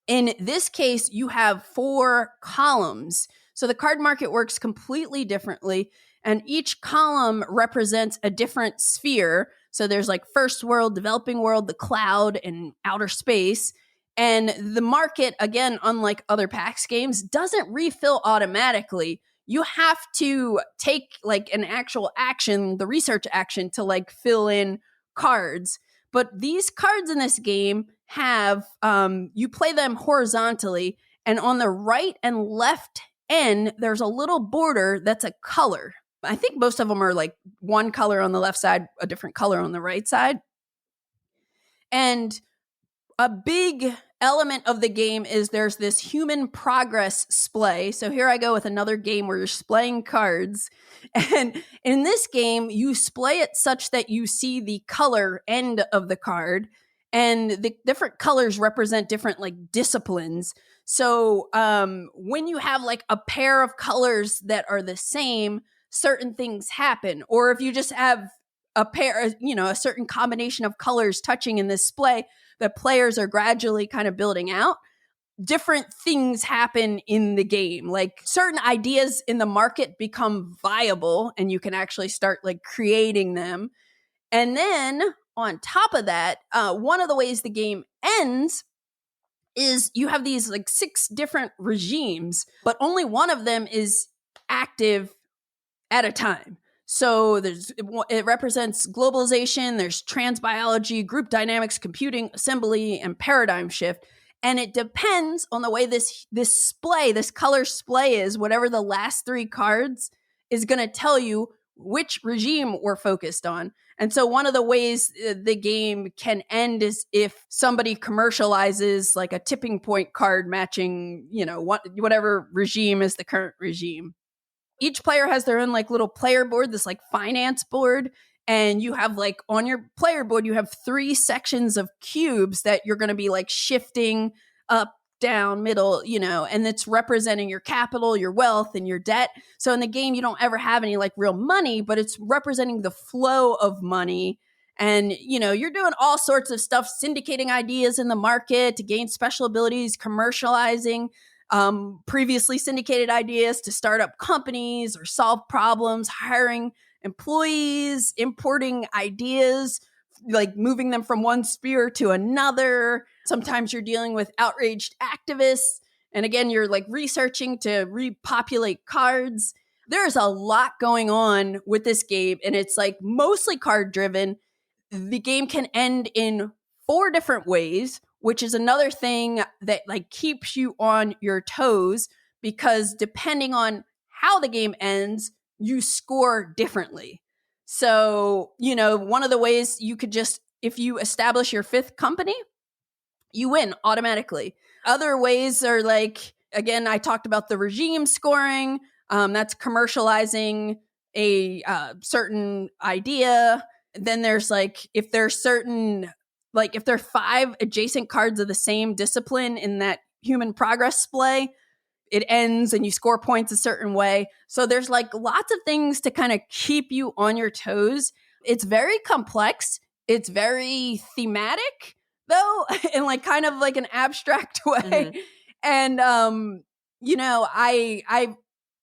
In this case, you have 4 columns. So the card market works completely differently, and each column represents a different sphere. So there's like first world, developing world, the cloud, and outer space. And the market, again, unlike other PAX games, doesn't refill automatically. You have to take like an actual action, the research action, to like fill in cards. But these cards in this game have you play them horizontally, and on the right and left end there's a little border that's a color. I think most of them are like one color on the left side, a different color on the right side. And a big element of the game is there's this human progress splay. So here I go with another game where you're splaying cards. And in this game, you splay it such that you see the color end of the card. And the different colors represent different like disciplines. So when you have like a pair of colors that are the same, certain things happen. Or if you just have a pair, a certain combination of colors touching in this splay, the players are gradually kind of building out. Different things happen in the game. Like certain ideas in the market become viable and you can actually start like creating them. And then on top of that, one of the ways the game ends is you have these like 6 different regimes, but only one of them is active at a time. So it represents globalization, there's transbiology, group dynamics, computing, assembly, and paradigm shift. And it depends on the way this color splay is, whatever the last 3 cards is going to tell you which regime we're focused on. And so one of the ways the game can end is if somebody commercializes like a tipping point card matching, whatever regime is the current regime. Each player has their own like little player board, this like finance board. And you have like on your player board, you have 3 sections of cubes that you're going to be like shifting up, down, middle, and it's representing your capital, your wealth, and your debt. So in the game, you don't ever have any like real money, but it's representing the flow of money. And, you're doing all sorts of stuff, syndicating ideas in the market to gain special abilities, commercializing previously syndicated ideas to start up companies or solve problems, hiring employees, importing ideas, like moving them from one sphere to another. Sometimes you're dealing with outraged activists. And again, you're like researching to repopulate cards. There's a lot going on with this game, and it's like mostly card driven. The game can end in 4 different ways, which is another thing that like keeps you on your toes, because depending on how the game ends, you score differently. So, one of the ways you could just, if you establish your 5th company, you win automatically. Other ways are like, again, I talked about the regime scoring. That's commercializing a certain idea. Then there's like, if there's certain, like if there are 5 adjacent cards of the same discipline in that human progress display, it ends and you score points a certain way. So there's like lots of things to kind of keep you on your toes. It's very complex. It's very thematic though, in like kind of like an abstract way. Mm-hmm. And, I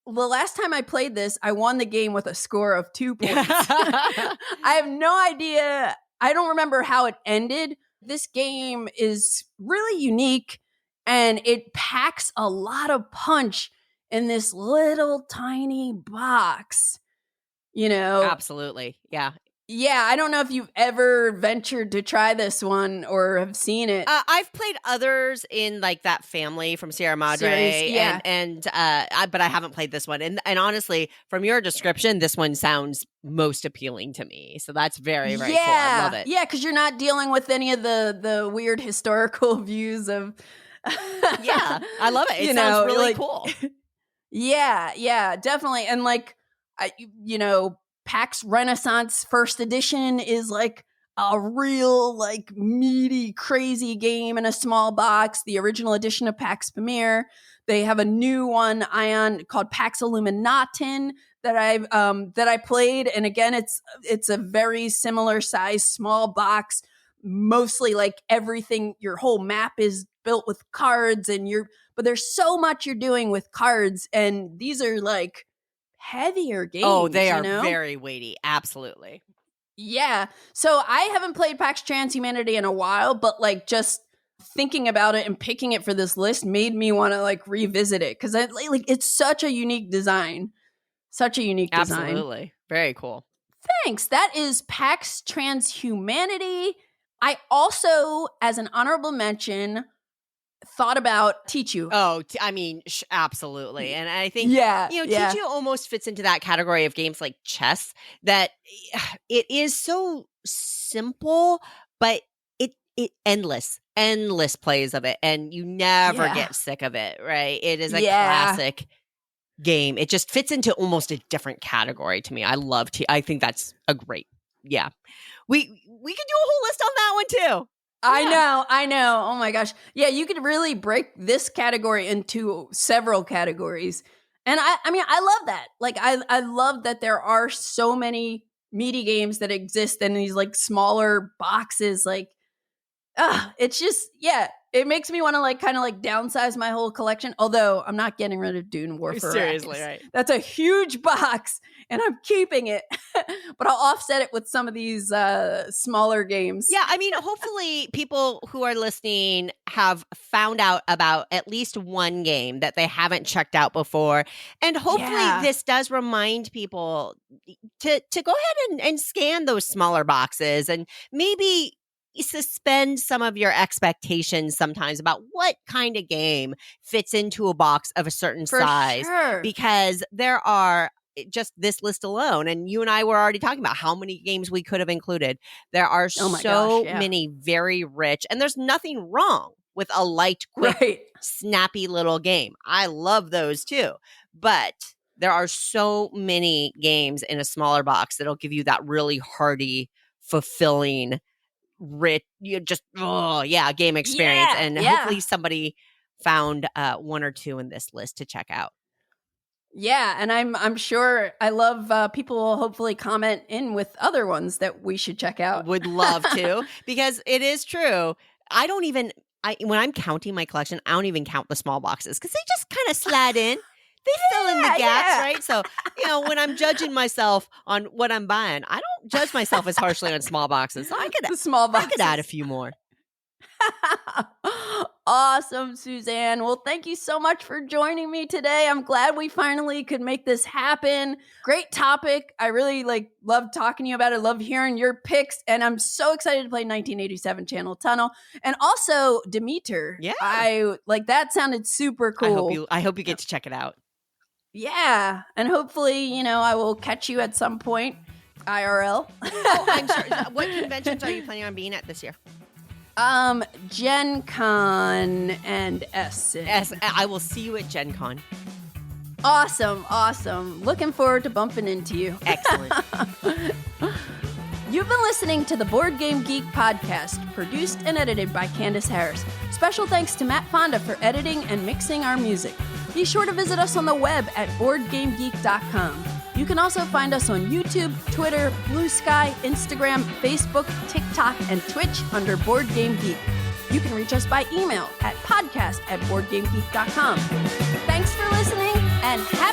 the last time I played this, I won the game with a score of 2 points. I have no idea. I don't remember how it ended. This game is really unique. And it packs a lot of punch in this little tiny box, Absolutely. Yeah. Yeah, I don't know if you've ever ventured to try this one or have seen it. I've played others in like that family from Sierra Madre, series, yeah. but I haven't played this one. And honestly, from your description, this one sounds most appealing to me. So that's very, very cool. I love it. Yeah, because you're not dealing with any of the weird historical views of. Yeah, I love it. It sounds really cool. Yeah, definitely. And like, Pax Renaissance First Edition is like a real like meaty, crazy game in a small box. The original edition of Pax Pamir. They have a new one, Ion, called Pax Illuminatin that I played, and again, it's a very similar size, small box. Mostly like everything, your whole map is built with cards, but there's so much you're doing with cards, and these are like heavier games. Oh, they are very weighty. Absolutely. Yeah. So I haven't played Pax Transhumanity in a while, but like just thinking about it and picking it for this list made me want to like revisit it, because it's such a unique design. Such a unique design. Absolutely. Very cool. Thanks. That is Pax Transhumanity. I also, as an honorable mention, thought about Tichu. Oh, absolutely. And I think, Tichu almost fits into that category of games like chess, that it is so simple, but it endless plays of it. And you never get sick of it, right? It is a classic game. It just fits into almost a different category to me. I love I think that's a great, We could do a whole list on that one too. Yeah. I know. Oh my gosh. Yeah, you could really break this category into several categories. And I love that. Like I love that there are so many meaty games that exist in these like smaller boxes. Like, it's just, it makes me want to like kind of like downsize my whole collection. Although I'm not getting rid of Dune War for seriously, Arrakis. right? That's a huge box, and I'm keeping it. But I'll offset it with some of these smaller games. Yeah, hopefully people who are listening have found out about at least one game that they haven't checked out before, and hopefully this does remind people to go ahead and scan those smaller boxes and maybe suspend some of your expectations sometimes about what kind of game fits into a box of a certain size. Sure. Because there are just this list alone. And you and I were already talking about how many games we could have included. There are many very rich, and there's nothing wrong with a light, quick, snappy little game. I love those too. But there are so many games in a smaller box that'll give you that really hearty, fulfilling, rich, game experience. And hopefully somebody found one or two in this list to check out. Yeah, and I'm sure I love people will hopefully comment in with other ones that we should check out. Would love to, because it is true. When I'm counting my collection, I don't even count the small boxes because they just kind of slide in. They fill in the gaps, right? So, when I'm judging myself on what I'm buying, I don't judge myself as harshly on small boxes. So I could add a few more. Awesome, Suzanne. Well, thank you so much for joining me today. I'm glad we finally could make this happen. Great topic. I really love talking to you about it. Love hearing your picks. And I'm so excited to play 1987 Channel Tunnel. And also Demeter. Yeah. That sounded super cool. I hope you get to check it out. Yeah. And hopefully, I will catch you at some point IRL. Oh, I'm sure. What conventions are you planning on being at this year? Gen Con and Essen. I will see you at Gen Con. Awesome. Looking forward to bumping into you. Excellent. You've been listening to the Board Game Geek podcast, produced and edited by Candace Harris. Special thanks to Matt Fonda for editing and mixing our music. Be sure to visit us on the web at BoardGameGeek.com. You can also find us on YouTube, Twitter, Blue Sky, Instagram, Facebook, TikTok, and Twitch under Board Game Geek. You can reach us by email at podcast@BoardGameGeek.com. Thanks for listening, and happy